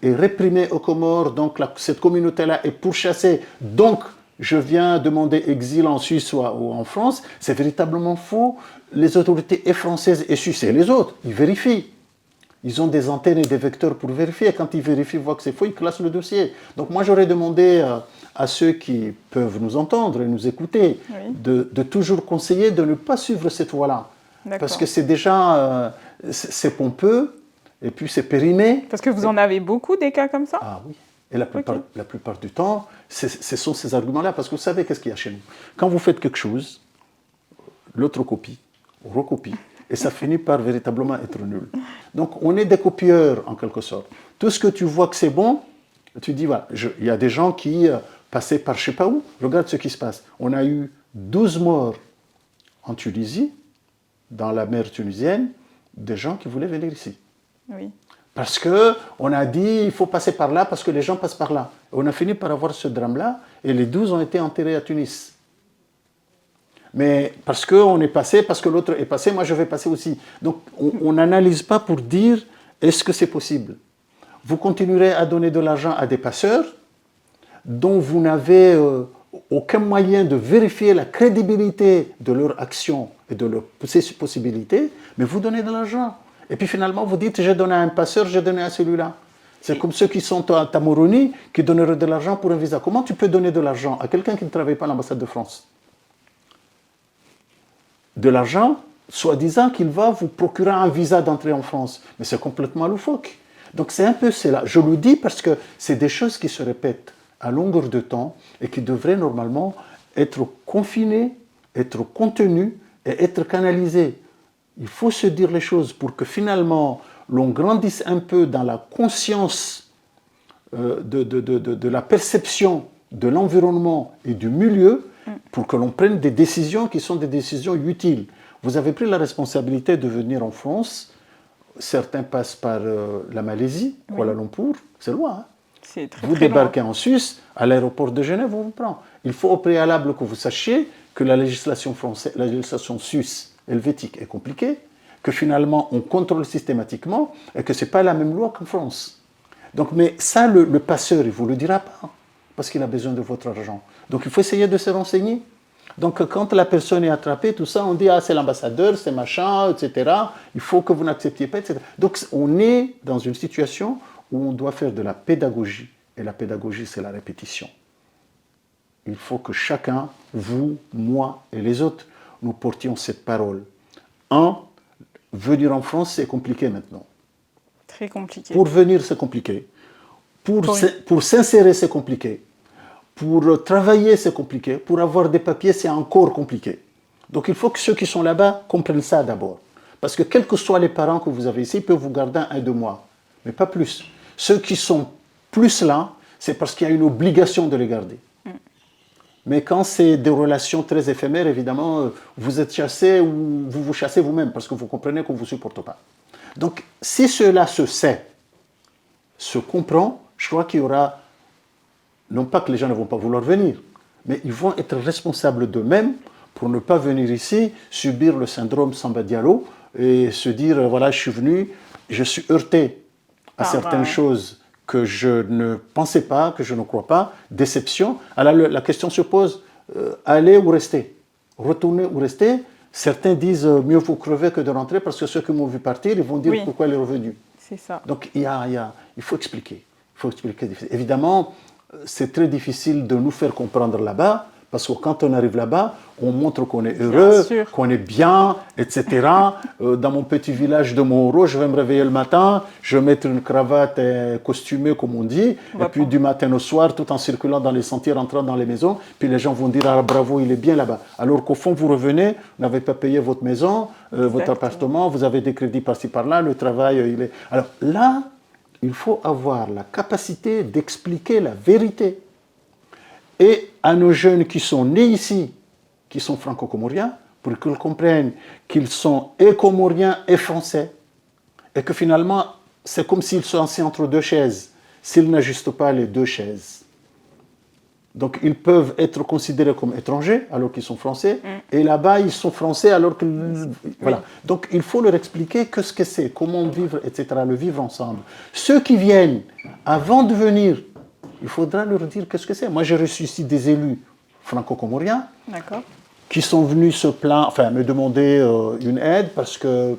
Speaker 2: est réprimée aux Comores, donc cette communauté-là est pourchassée, donc je viens demander exil en Suisse ou en France, c'est véritablement faux. Les autorités françaises et suisses et les autres, ils vérifient. Ils ont des antennes et des vecteurs pour vérifier. Quand ils vérifient, ils voient que c'est faux, ils classent le dossier. Donc moi, j'aurais demandé à ceux qui peuvent nous entendre et nous écouter de toujours conseiller de ne pas suivre cette voie-là. Parce que c'est déjà c'est pompeux et puis c'est périmé.
Speaker 1: Parce que vous en avez beaucoup des cas comme ça?
Speaker 2: Ah oui. Et la plupart du temps, ce sont ces arguments-là. Parce que vous savez qu'est-ce qu'il y a chez nous. Quand vous faites quelque chose, l'autre copie, recopie. Et ça finit par véritablement être nul. Donc, on est des copieurs, en quelque sorte. Tout ce que tu vois que c'est bon, tu dis, voilà, il y a des gens qui passaient par je ne sais pas où. Regarde ce qui se passe. On a eu 12 morts en Tunisie, dans la mer tunisienne, des gens qui voulaient venir ici.
Speaker 1: Oui.
Speaker 2: Parce qu'on a dit, il faut passer par là, parce que les gens passent par là. Et on a fini par avoir ce drame-là, et les 12 ont été enterrés à Tunis. Mais parce qu'on est passé, parce que l'autre est passé, moi je vais passer aussi. Donc on n'analyse pas pour dire est-ce que c'est possible. Vous continuerez à donner de l'argent à des passeurs dont vous n'avez aucun moyen de vérifier la crédibilité de leur action et de leurs possibilités, mais vous donnez de l'argent. Et puis finalement vous dites j'ai donné à un passeur, j'ai donné à celui-là. C'est comme ceux qui sont à Moroni qui donneraient de l'argent pour un visa. Comment tu peux donner de l'argent à quelqu'un qui ne travaille pas à l'ambassade de France ? De l'argent, soi-disant qu'il va vous procurer un visa d'entrée en France. Mais c'est complètement loufoque. Donc c'est un peu cela. Je le dis parce que c'est des choses qui se répètent à longueur de temps et qui devraient normalement être confinées, être contenues et être canalisées. Il faut se dire les choses pour que finalement l'on grandisse un peu dans la conscience de la perception de l'environnement et du milieu pour que l'on prenne des décisions qui sont des décisions utiles. Vous avez pris la responsabilité de venir en France. Certains passent par la Malaisie, Kuala Lumpur, c'est loin. Hein?
Speaker 1: C'est très,
Speaker 2: vous
Speaker 1: très
Speaker 2: débarquez
Speaker 1: loin.
Speaker 2: en Suisse, à l'aéroport de Genève, on vous prend. Il faut au préalable que vous sachiez que la législation suisse helvétique est compliquée, que finalement on contrôle systématiquement et que ce n'est pas la même loi qu'en France. Donc, mais ça, le passeur, il ne vous le dira pas, parce qu'il a besoin de votre argent. Donc il faut essayer de se renseigner. Donc quand la personne est attrapée, tout ça, on dit « Ah, c'est l'ambassadeur, c'est machin, etc. Il faut que vous n'acceptiez pas, etc. » Donc on est dans une situation où on doit faire de la pédagogie. Et la pédagogie, c'est la répétition. Il faut que chacun, vous, moi et les autres, nous portions cette parole. venir en France, c'est compliqué maintenant.
Speaker 1: Très compliqué.
Speaker 2: Pour venir, c'est compliqué. Pour s'insérer, c'est compliqué. Pour travailler, c'est compliqué. Pour avoir des papiers, c'est encore compliqué. Donc il faut que ceux qui sont là-bas comprennent ça d'abord. Parce que quels que soient les parents que vous avez ici, ils peuvent vous garder 1-2 mois. Mais pas plus. Ceux qui sont plus là, c'est parce qu'il y a une obligation de les garder. Mais quand c'est des relations très éphémères, évidemment, vous êtes chassé ou vous vous chassez vous-même parce que vous comprenez qu'on ne vous supporte pas. Donc, si cela se sait, se comprend, je crois qu'il y aura, non pas que les gens ne vont pas vouloir venir, mais ils vont être responsables d'eux-mêmes pour ne pas venir ici, subir le syndrome Samba Diallo et se dire, voilà, je suis venu, je suis heurté à certaines choses que je ne pensais pas, que je ne crois pas, déception. Alors la question se pose, aller ou rester? Retourner ou rester? Certains disent, mieux vaut crever que de rentrer, parce que ceux qui m'ont vu partir, ils vont dire pourquoi il est revenu.
Speaker 1: C'est ça.
Speaker 2: Donc il faut expliquer. Il faut expliquer. Évidemment, c'est très difficile de nous faire comprendre là-bas, parce que quand on arrive là-bas, on montre qu'on est heureux, qu'on est bien, etc. Dans mon petit village de Moro, je vais me réveiller le matin, je vais mettre une cravate costumée, comme on dit, et puis du matin au soir, tout en circulant dans les sentiers, rentrant dans les maisons, puis les gens vont dire « Ah, bravo, il est bien là-bas ». Alors qu'au fond, vous revenez, vous n'avez pas payé votre maison, votre appartement, vous avez des crédits par-ci par-là, le travail, il est... Alors là, il faut avoir la capacité d'expliquer la vérité. Et à nos jeunes qui sont nés ici, qui sont franco-comoriens, pour qu'ils comprennent qu'ils sont et comoriens et français, et que finalement, c'est comme s'ils sont assis entre deux chaises, s'ils n'ajustent pas les deux chaises. Donc, ils peuvent être considérés comme étrangers, alors qu'ils sont français, et là-bas, ils sont français, alors que... Voilà. Donc, il faut leur expliquer ce que c'est, comment vivre, etc., le vivre ensemble. Ceux qui viennent, avant de venir, il faudra leur dire qu'est-ce que c'est. Moi, j'ai reçu ici des élus franco-comoriens qui sont venus me demander une aide parce qu'il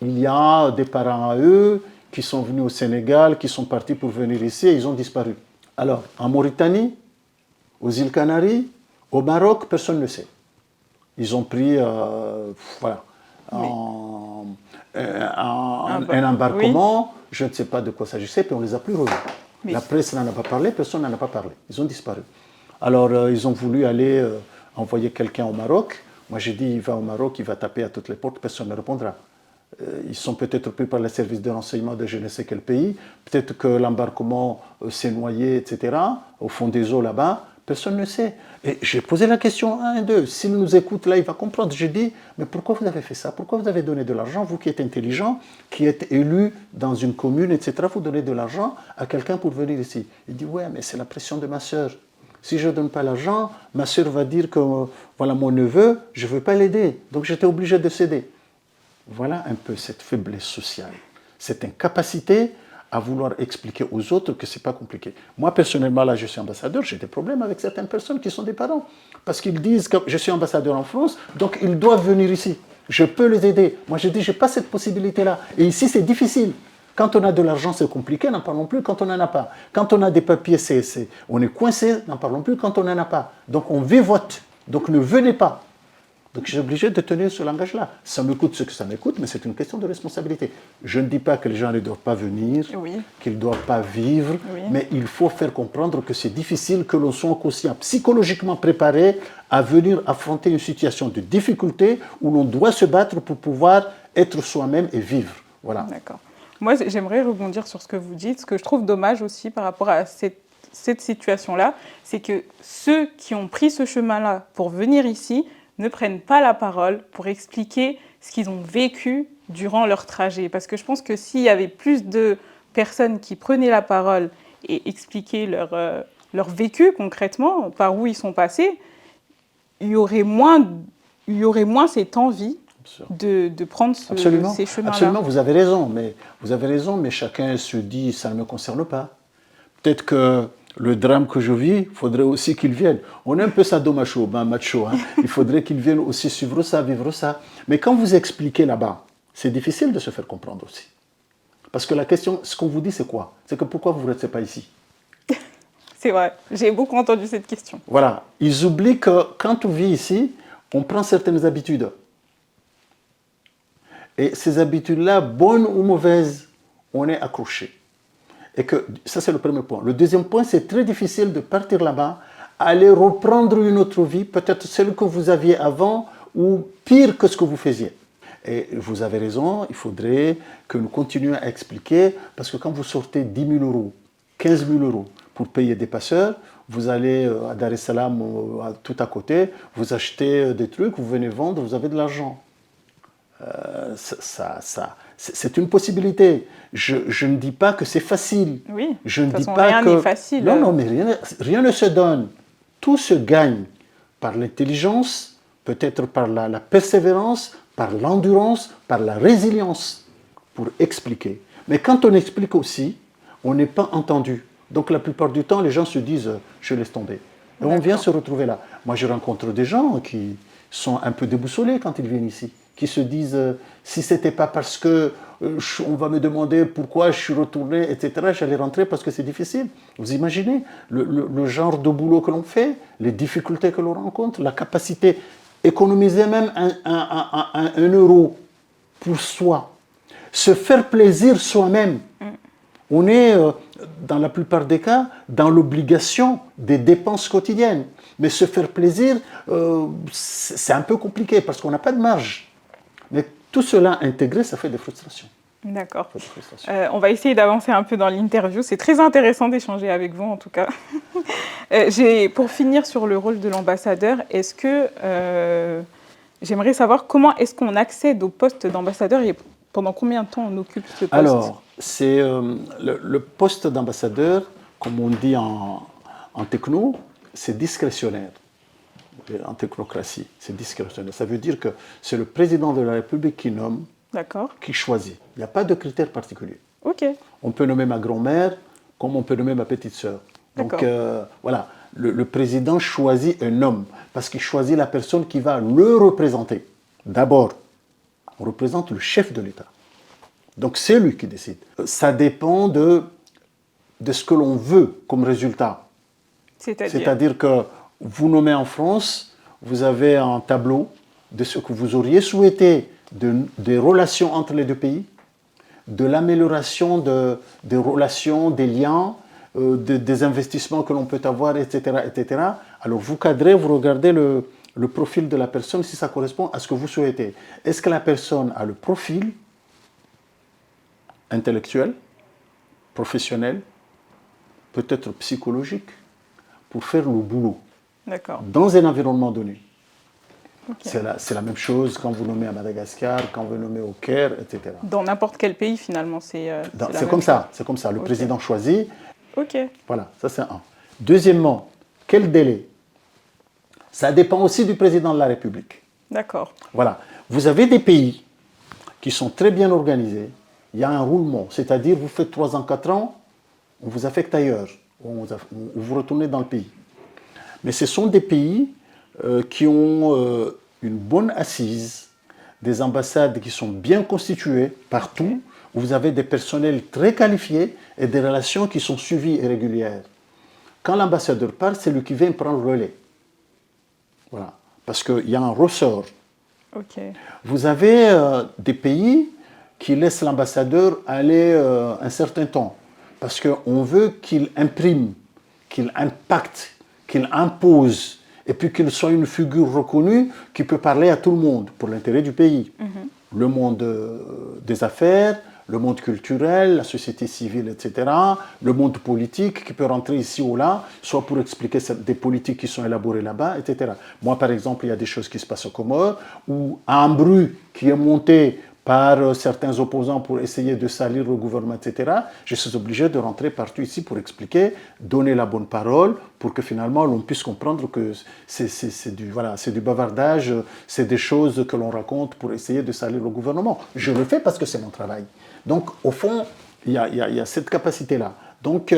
Speaker 2: y a des parents à eux qui sont venus au Sénégal, qui sont partis pour venir ici et ils ont disparu. Alors, en Mauritanie, aux îles Canaries, au Maroc, personne ne sait. Ils ont pris un embarquement, je ne sais pas de quoi s'agissait, puis on ne les a plus revus. La presse n'en a pas parlé, personne n'en a pas parlé. Ils ont disparu. Alors, ils ont voulu aller envoyer quelqu'un au Maroc. Moi, j'ai dit, il va au Maroc, il va taper à toutes les portes, personne ne répondra. Ils sont peut-être pris par les services de renseignement de je ne sais quel pays. Peut-être que l'embarquement s'est noyé, etc., au fond des eaux là-bas. Personne ne sait. Et j'ai posé la question à un d'eux. S'il nous écoute, là, il va comprendre. J'ai dit, mais pourquoi vous avez fait ça? Pourquoi vous avez donné de l'argent? Vous qui êtes intelligent, qui êtes élu dans une commune, etc., vous donnez de l'argent à quelqu'un pour venir ici. Il dit, ouais, mais c'est la pression de ma sœur. Si je ne donne pas l'argent, ma sœur va dire que, voilà, mon neveu, je ne veux pas l'aider. Donc, j'étais obligé de céder. Voilà un peu cette faiblesse sociale, cette incapacité à vouloir expliquer aux autres que ce n'est pas compliqué. Moi, personnellement, là, je suis ambassadeur, j'ai des problèmes avec certaines personnes qui sont des parents. Parce qu'ils disent que je suis ambassadeur en France, donc ils doivent venir ici. Je peux les aider. Moi, je dis, je n'ai pas cette possibilité-là. Et ici, c'est difficile. Quand on a de l'argent, c'est compliqué, n'en parlons plus quand on n'en a pas. Quand on a des papiers, on est coincé, n'en parlons plus quand on n'en a pas. Donc, on vivote. Donc, ne venez pas. Donc, je suis obligé de tenir ce langage-là. Ça me coûte ce que ça me coûte, mais c'est une question de responsabilité. Je ne dis pas que les gens ne doivent pas venir, qu'ils ne doivent pas vivre, mais il faut faire comprendre que c'est difficile, que l'on soit conscient, psychologiquement préparé à venir affronter une situation de difficulté où l'on doit se battre pour pouvoir être soi-même et vivre. Voilà.
Speaker 1: D'accord. Moi, j'aimerais rebondir sur ce que vous dites. Ce que je trouve dommage aussi par rapport à cette situation-là, c'est que ceux qui ont pris ce chemin-là pour venir ici ne prennent pas la parole pour expliquer ce qu'ils ont vécu durant leur trajet. Parce que je pense que s'il y avait plus de personnes qui prenaient la parole et expliquaient leur vécu concrètement, par où ils sont passés, il y aurait moins cette envie de prendre ces chemins-là.
Speaker 2: Absolument, vous avez raison, mais chacun se dit, ça ne me concerne pas. Peut-être que le drame que je vis, il faudrait aussi qu'ils viennent. On est un peu sadomacho, macho. Il faudrait qu'ils viennent aussi suivre ça, vivre ça. Mais quand vous expliquez là-bas, c'est difficile de se faire comprendre aussi. Parce que la question, ce qu'on vous dit, c'est quoi? C'est que pourquoi vous ne restez pas ici?
Speaker 1: C'est vrai, j'ai beaucoup entendu cette question.
Speaker 2: Voilà, ils oublient que quand on vit ici, on prend certaines habitudes. Et ces habitudes-là, bonnes ou mauvaises, on est accroché. Et que ça, c'est le premier point. Le deuxième point, c'est très difficile de partir là-bas, aller reprendre une autre vie, peut-être celle que vous aviez avant, ou pire que ce que vous faisiez. Et vous avez raison, il faudrait que nous continuions à expliquer, parce que quand vous sortez 10 000 euros, 15 000 euros pour payer des passeurs, vous allez à Dar es Salaam, tout à côté, vous achetez des trucs, vous venez vendre, vous avez de l'argent. C'est une possibilité. Je ne dis pas que c'est facile.
Speaker 1: Oui,
Speaker 2: je ne
Speaker 1: de toute
Speaker 2: dis
Speaker 1: façon,
Speaker 2: pas
Speaker 1: rien
Speaker 2: que...
Speaker 1: n'est facile.
Speaker 2: Non, mais rien ne se donne. Tout se gagne par l'intelligence, peut-être par la persévérance, par l'endurance, par la résilience, pour expliquer. Mais quand on explique aussi, on n'est pas entendu. Donc la plupart du temps, les gens se disent « je laisse tomber ». Et on vient se retrouver là. Moi, je rencontre des gens qui sont un peu déboussolés quand ils viennent ici, qui se disent si ce n'était pas parce que on va me demander pourquoi je suis retourné, etc., j'allais rentrer parce que c'est difficile. Vous imaginez le genre de boulot que l'on fait, les difficultés que l'on rencontre, la capacité économiser même un euro pour soi, se faire plaisir soi-même. On est, dans la plupart des cas, dans l'obligation des dépenses quotidiennes. Mais se faire plaisir, c'est un peu compliqué parce qu'on n'a pas de marge. Mais tout cela intégré, ça fait des frustrations.
Speaker 1: D'accord. On va essayer d'avancer un peu dans l'interview. C'est très intéressant d'échanger avec vous, en tout cas. Pour finir sur le rôle de l'ambassadeur, est-ce que j'aimerais savoir comment est-ce qu'on accède au poste d'ambassadeur et pendant combien de temps on occupe ce poste?
Speaker 2: Alors, c'est le poste d'ambassadeur, comme on dit en techno, c'est discrétionnaire. En technocratie, c'est discrétionnaire. Ça veut dire que c'est le président de la République qui nomme, qui choisit. Il n'y a pas de critères particuliers.
Speaker 1: Okay.
Speaker 2: On peut nommer ma grand-mère comme on peut nommer ma petite sœur. Donc voilà, le président choisit un homme parce qu'il choisit la personne qui va le représenter. D'abord, on représente le chef de l'État. Donc c'est lui qui décide. Ça dépend de ce que l'on veut comme résultat. C'est-à-dire que vous nommez en France, vous avez un tableau de ce que vous auriez souhaité des relations entre les deux pays, de l'amélioration des relations, des liens, des investissements que l'on peut avoir, etc., etc. Alors vous cadrez, vous regardez le profil de la personne si ça correspond à ce que vous souhaitez. Est-ce que la personne a le profil intellectuel, professionnel, peut-être psychologique, pour faire le boulot dans un environnement donné. Okay. C'est la même chose quand vous nommez à Madagascar, quand vous nommez au Caire, etc.
Speaker 1: Dans n'importe quel pays, finalement, c'est
Speaker 2: comme ça. C'est comme ça. Le président choisit.
Speaker 1: Ok.
Speaker 2: Voilà, ça c'est un. Deuxièmement, quel délai? Ça dépend aussi du président de la République.
Speaker 1: D'accord.
Speaker 2: Voilà. Vous avez des pays qui sont très bien organisés. Il y a un roulement, c'est-à-dire vous faites 3 ans, 4 ans, on vous affecte ailleurs, vous retournez dans le pays. Mais ce sont des pays qui ont une bonne assise, des ambassades qui sont bien constituées partout, où vous avez des personnels très qualifiés et des relations qui sont suivies et régulières. Quand l'ambassadeur part, c'est lui qui vient prendre le relais. Voilà. Parce qu'il y a un ressort.
Speaker 1: Okay.
Speaker 2: Vous avez des pays qui laissent l'ambassadeur aller un certain temps. Parce qu'on veut qu'il imprime, qu'il impacte, qu'il impose, et puis qu'il soit une figure reconnue qui peut parler à tout le monde pour l'intérêt du pays. Le monde des affaires, le monde culturel, la société civile, etc., le monde politique qui peut rentrer ici ou là, soit pour expliquer des politiques qui sont élaborées là-bas, etc. Moi, par exemple, il y a des choses qui se passent aux Comores, où un bruit qui est monté par certains opposants pour essayer de salir le gouvernement, etc., je suis obligé de rentrer partout ici pour expliquer, donner la bonne parole, pour que finalement l'on puisse comprendre que c'est du bavardage, c'est des choses que l'on raconte pour essayer de salir le gouvernement. Je le fais parce que c'est mon travail. Donc, au fond, il y a cette capacité-là. Donc,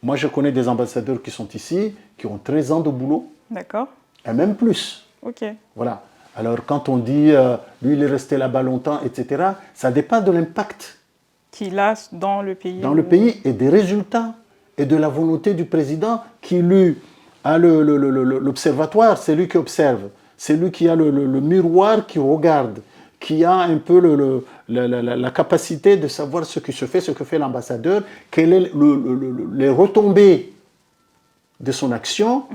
Speaker 2: moi, je connais des ambassadeurs qui sont ici, qui ont 13 ans de boulot.
Speaker 1: D'accord.
Speaker 2: Et même plus.
Speaker 1: Ok.
Speaker 2: Voilà. Alors, quand on dit, lui, il est resté là-bas longtemps, etc., ça dépend de l'impact
Speaker 1: qu'il a dans le pays.
Speaker 2: Dans le pays et des résultats et de la volonté du président qui, lui, a l'observatoire, c'est lui qui observe, c'est lui qui a le miroir qui regarde, qui a un peu la capacité de savoir ce qui se fait, ce que fait l'ambassadeur, quelles sont les retombées de son action.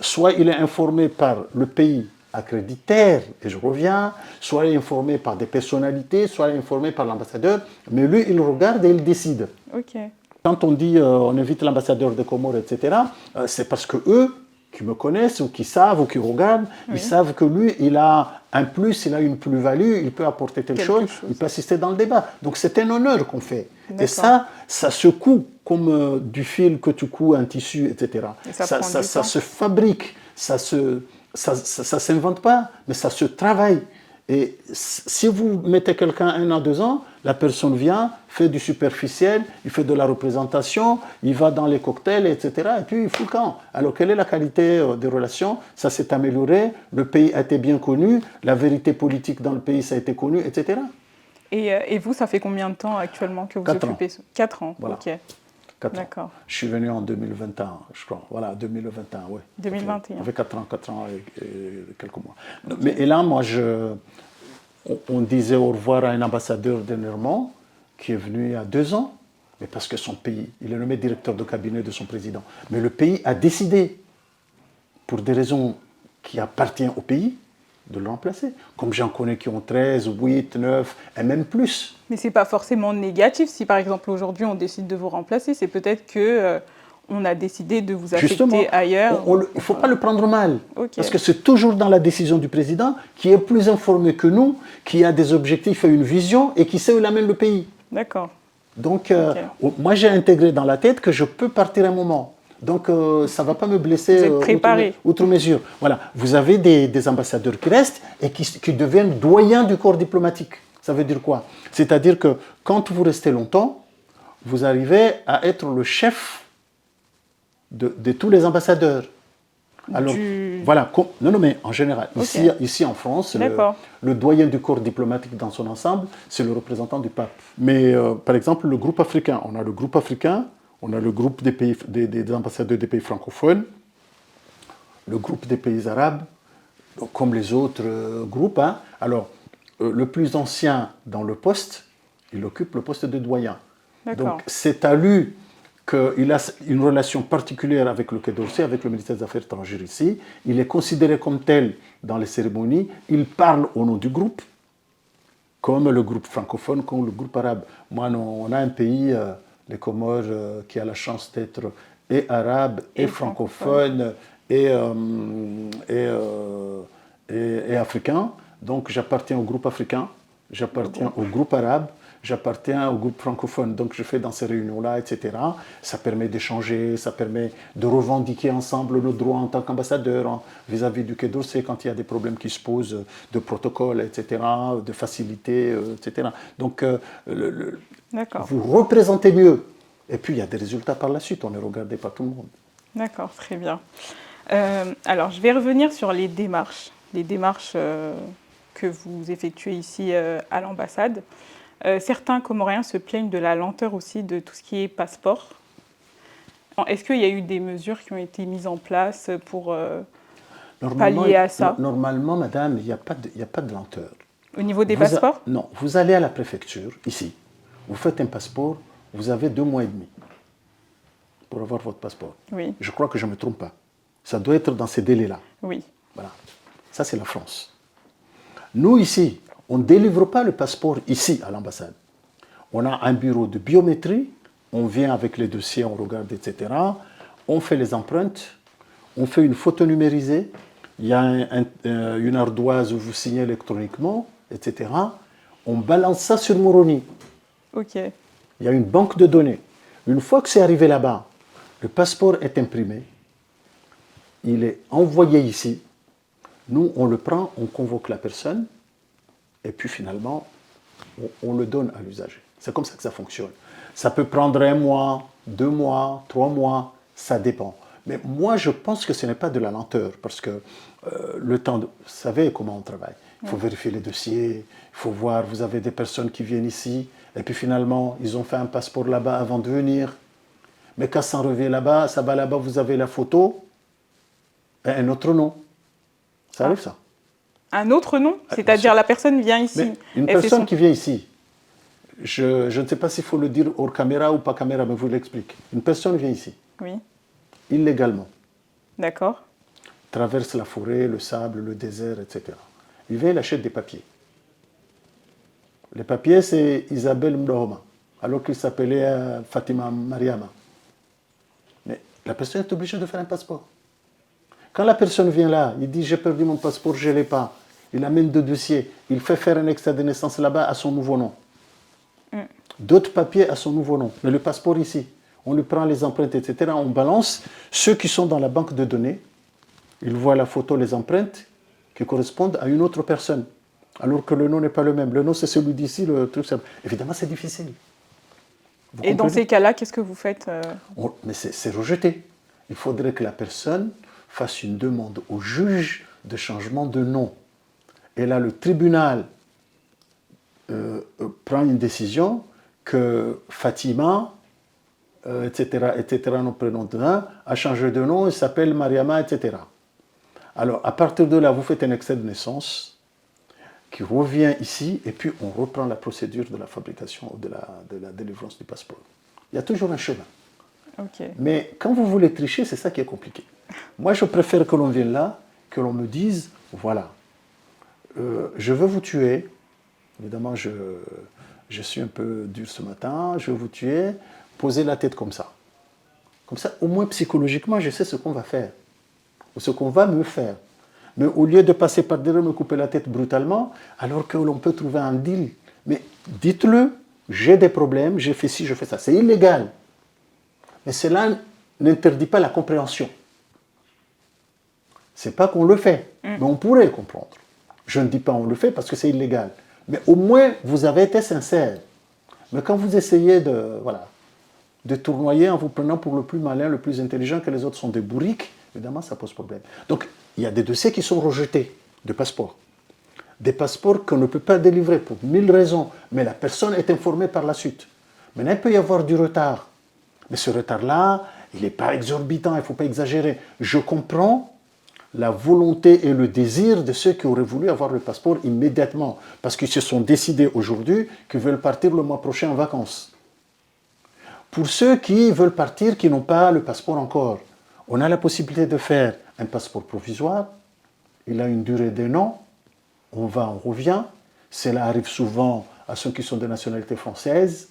Speaker 2: Soit il est informé par le pays accréditaire, et je reviens, soit il est informé par des personnalités, soit il est informé par l'ambassadeur, mais lui, il regarde et il décide.
Speaker 1: Ok.
Speaker 2: Quand on dit on invite l'ambassadeur de Comores, etc., c'est parce que eux, qui me connaissent ou qui savent ou qui regardent, ils savent que lui, il a un plus, il a une plus-value, il peut apporter quelque chose, il peut assister dans le débat. Donc c'est un honneur qu'on fait. Et ça se coud comme du fil que tu couds un tissu, etc.
Speaker 1: Et
Speaker 2: ça se fabrique, ça s'invente pas, mais ça se travaille. Et si vous mettez quelqu'un 1 an, 2 ans, la personne vient, fait du superficiel, il fait de la représentation, il va dans les cocktails, etc. Et puis il fout le camp. Alors quelle est la qualité des relations? Ça s'est amélioré, le pays a été bien connu, la vérité politique dans le pays, ça a été connu, etc.
Speaker 1: Et vous, ça fait combien de temps actuellement que vous
Speaker 2: 4 ans.
Speaker 1: occupez 4 ans,
Speaker 2: Voilà.
Speaker 1: ok.
Speaker 2: 4 ans.
Speaker 1: D'accord.
Speaker 2: Je suis venu en 2021, je crois. Voilà, 2021, oui.
Speaker 1: 2021.
Speaker 2: Ça fait 4 ans et quelques mois. Okay. Et là, moi, on disait au revoir à un ambassadeur dernièrement qui est venu il y a 2 ans, mais parce que son pays, il est nommé directeur de cabinet de son président. Mais le pays a décidé, pour des raisons qui appartiennent au pays, de le remplacer. Comme j'en connais qui ont 13, 8, 9 et même plus.
Speaker 1: Mais ce n'est pas forcément négatif. Si par exemple aujourd'hui on décide de vous remplacer, c'est peut-être que on a décidé de vous affecter
Speaker 2: justement,
Speaker 1: ailleurs.
Speaker 2: Il ne faut pas le prendre mal.
Speaker 1: Okay.
Speaker 2: Parce que c'est toujours dans la décision du président qui est plus informé que nous, qui a des objectifs et une vision et qui sait où il amène le pays.
Speaker 1: D'accord.
Speaker 2: Donc, moi j'ai intégré dans la tête que je peux partir un moment. Donc, ça ne va pas me blesser outre mesure. Voilà. Vous avez des ambassadeurs qui restent et qui deviennent doyens du corps diplomatique. Ça veut dire quoi? C'est-à-dire que quand vous restez longtemps, vous arrivez à être le chef de tous les ambassadeurs. Alors, voilà. Non, mais en général. Okay. Ici en France, le doyen du corps diplomatique dans son ensemble, c'est le représentant du pape. Mais, par exemple, le groupe africain. On a le groupe africain. On a le groupe des ambassadeurs des pays francophones, le groupe des pays arabes, comme les autres groupes. Hein. Alors, le plus ancien dans le poste, il occupe le poste de doyen. Donc, c'est à lui qu'il a une relation particulière avec le Quai d'Orsay, avec le ministère des Affaires étrangères ici. Il est considéré comme tel dans les cérémonies. Il parle au nom du groupe, comme le groupe francophone, comme le groupe arabe. Moi, on a un pays... les Comores, qui a la chance d'être et arabe, et francophone, et africain. Donc j'appartiens au groupe africain, j'appartiens au groupe arabe, j'appartiens au groupe francophone. Donc je fais dans ces réunions-là, etc. Ça permet d'échanger, ça permet de revendiquer ensemble nos droits en tant qu'ambassadeur vis-à-vis du Quai d'Orsay quand il y a des problèmes qui se posent de protocole, etc., de facilité, etc. Donc vous représentez mieux. Et puis il y a des résultats par la suite, on est regardé par tout le monde.
Speaker 1: D'accord, très bien. Alors je vais revenir sur les démarches que vous effectuez ici à l'ambassade. Certains Comoriens se plaignent de la lenteur aussi de tout ce qui est passeport. Est-ce qu'il y a eu des mesures qui ont été mises en place pour pallier à ça?
Speaker 2: Normalement, madame, il n'y a pas de lenteur.
Speaker 1: Au niveau des passeports?
Speaker 2: Non, vous allez à la préfecture, ici, vous faites un passeport, vous avez 2 mois et demi pour avoir votre passeport.
Speaker 1: Oui.
Speaker 2: Je crois que je ne me trompe pas. Ça doit être dans ces délais-là.
Speaker 1: Oui.
Speaker 2: Voilà. Ça, c'est la France. Nous, ici, on ne délivre pas le passeport ici, à l'ambassade. On a un bureau de biométrie, on vient avec les dossiers, on regarde, etc. On fait les empreintes, on fait une photo numérisée, il y a une ardoise où vous signez électroniquement, etc. On balance ça sur Moroni.
Speaker 1: Ok.
Speaker 2: Il y a une banque de données. Une fois que c'est arrivé là-bas, le passeport est imprimé, il est envoyé ici. Nous, on le prend, on convoque la personne, et puis finalement, on le donne à l'usager. C'est comme ça que ça fonctionne. Ça peut prendre 1 mois, 2 mois, 3 mois, ça dépend. Mais moi, je pense que ce n'est pas de la lenteur, parce que le temps, vous savez comment on travaille. Il faut vérifier les dossiers, il faut voir, vous avez des personnes qui viennent ici, et puis finalement, ils ont fait un passeport là-bas avant de venir. Mais quand ça revient là-bas, ça va là-bas, vous avez la photo et un autre nom. Ça arrive, ça.
Speaker 1: Un autre nom? C'est-à-dire la personne vient ici.
Speaker 2: Mais une personne qui vient ici, je ne sais pas s'il faut le dire hors caméra ou pas caméra, mais je vous l'explique. Une personne vient ici,
Speaker 1: Oui,
Speaker 2: illégalement,
Speaker 1: d'accord.
Speaker 2: traverse la forêt, le sable, le désert, etc. Il vient, il achète des papiers. Les papiers, c'est Isabelle Mdohoma, alors qu'il s'appelait Fatima Mariama. Mais la personne est obligée de faire un passeport. Quand la personne vient là, il dit « j'ai perdu mon passeport, je ne l'ai pas », il amène 2 dossiers, il fait faire un extrait de naissance là-bas à son nouveau nom. D'autres papiers à son nouveau nom. Mais le passeport ici, on lui prend les empreintes, etc. On balance ceux qui sont dans la banque de données. Il voit la photo, les empreintes qui correspondent à une autre personne. Alors que le nom n'est pas le même. Le nom, c'est celui d'ici, le truc. Évidemment, c'est difficile.
Speaker 1: Et dans ces cas-là, qu'est-ce que vous faites
Speaker 2: Mais c'est rejeté. Il faudrait que la personne fasse une demande au juge de changement de nom. Et là, le tribunal prend une décision que Fatima, etc., nos prénoms de nom, a changé de nom, il s'appelle Mariama, etc. Alors, à partir de là, vous faites un extrait de naissance qui revient ici, et puis on reprend la procédure de la fabrication ou de la délivrance du passeport. Il y a toujours un chemin.
Speaker 1: Okay.
Speaker 2: Mais quand vous voulez tricher, c'est ça qui est compliqué. Moi, je préfère que l'on vienne là, que l'on me dise, voilà, je veux vous tuer. Évidemment, je suis un peu dur ce matin, je veux vous tuer, posez la tête comme ça. Comme ça, au moins psychologiquement, je sais ce qu'on va faire, ou ce qu'on va me faire. Mais au lieu de passer par derrière, me couper la tête brutalement, alors que l'on peut trouver un deal. Mais dites-le, j'ai des problèmes, j'ai fait ci, je fais ça. C'est illégal. Mais cela n'interdit pas la compréhension. Ce n'est pas qu'on le fait, mais on pourrait comprendre. Je ne dis pas on le fait parce que c'est illégal. Mais au moins, vous avez été sincère. Mais quand vous essayez de tournoyer en vous prenant pour le plus malin, le plus intelligent, que les autres sont des bourriques, évidemment, ça pose problème. Donc, il y a des dossiers qui sont rejetés de passeports. Des passeports qu'on ne peut pas délivrer pour 1000 raisons, mais la personne est informée par la suite. Maintenant, il peut y avoir du retard. Mais ce retard-là, il n'est pas exorbitant, il ne faut pas exagérer. Je comprends la volonté et le désir de ceux qui auraient voulu avoir le passeport immédiatement, parce qu'ils se sont décidés aujourd'hui qu'ils veulent partir le mois prochain en vacances. Pour ceux qui veulent partir, qui n'ont pas le passeport encore, on a la possibilité de faire un passeport provisoire. Il a une durée d'1 an. On va, on revient. Cela arrive souvent à ceux qui sont de nationalité française,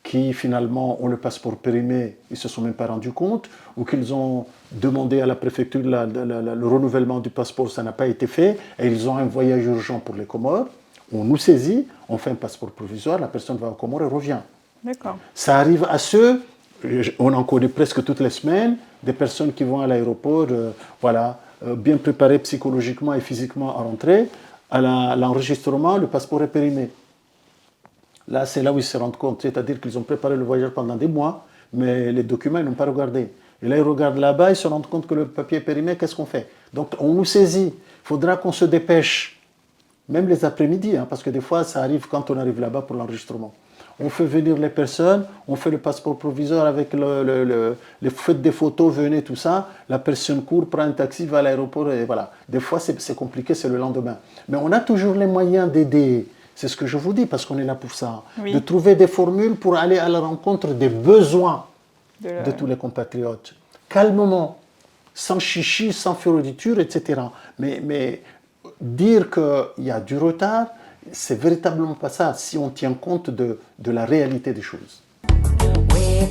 Speaker 2: qui finalement ont le passeport périmé, ils ne se sont même pas rendus compte, ou qu'ils ont demandé à la préfecture le renouvellement du passeport, ça n'a pas été fait, et ils ont un voyage urgent pour les Comores. On nous saisit, on fait un passeport provisoire, la personne va aux Comores et revient.
Speaker 1: D'accord.
Speaker 2: Ça arrive à ceux, on en connaît presque toutes les semaines, des personnes qui vont à l'aéroport, bien préparées psychologiquement et physiquement à rentrer, à l'enregistrement, le passeport est périmé. Là, c'est là où ils se rendent compte, c'est-à-dire qu'ils ont préparé le voyage pendant des mois, mais les documents, ils n'ont pas regardé. Et là, ils regardent là-bas, ils se rendent compte que le papier est périmé, qu'est-ce qu'on fait? Donc, on nous saisit. Il faudra qu'on se dépêche, même les après-midi, parce que des fois, ça arrive quand on arrive là-bas pour l'enregistrement. On fait venir les personnes, on fait le passeport provisoire avec les faites des photos, venez, tout ça. La personne court, prend un taxi, va à l'aéroport, et voilà. Des fois, c'est compliqué, c'est le lendemain. Mais on a toujours les moyens d'aider. C'est ce que je vous dis, parce qu'on est là pour ça. Oui. De trouver des formules pour aller à la rencontre des besoins de tous les compatriotes. Calmement, sans chichi, sans fioriture, etc. Mais dire qu'il y a du retard, c'est véritablement pas ça, si on tient compte de la réalité des choses. Oui,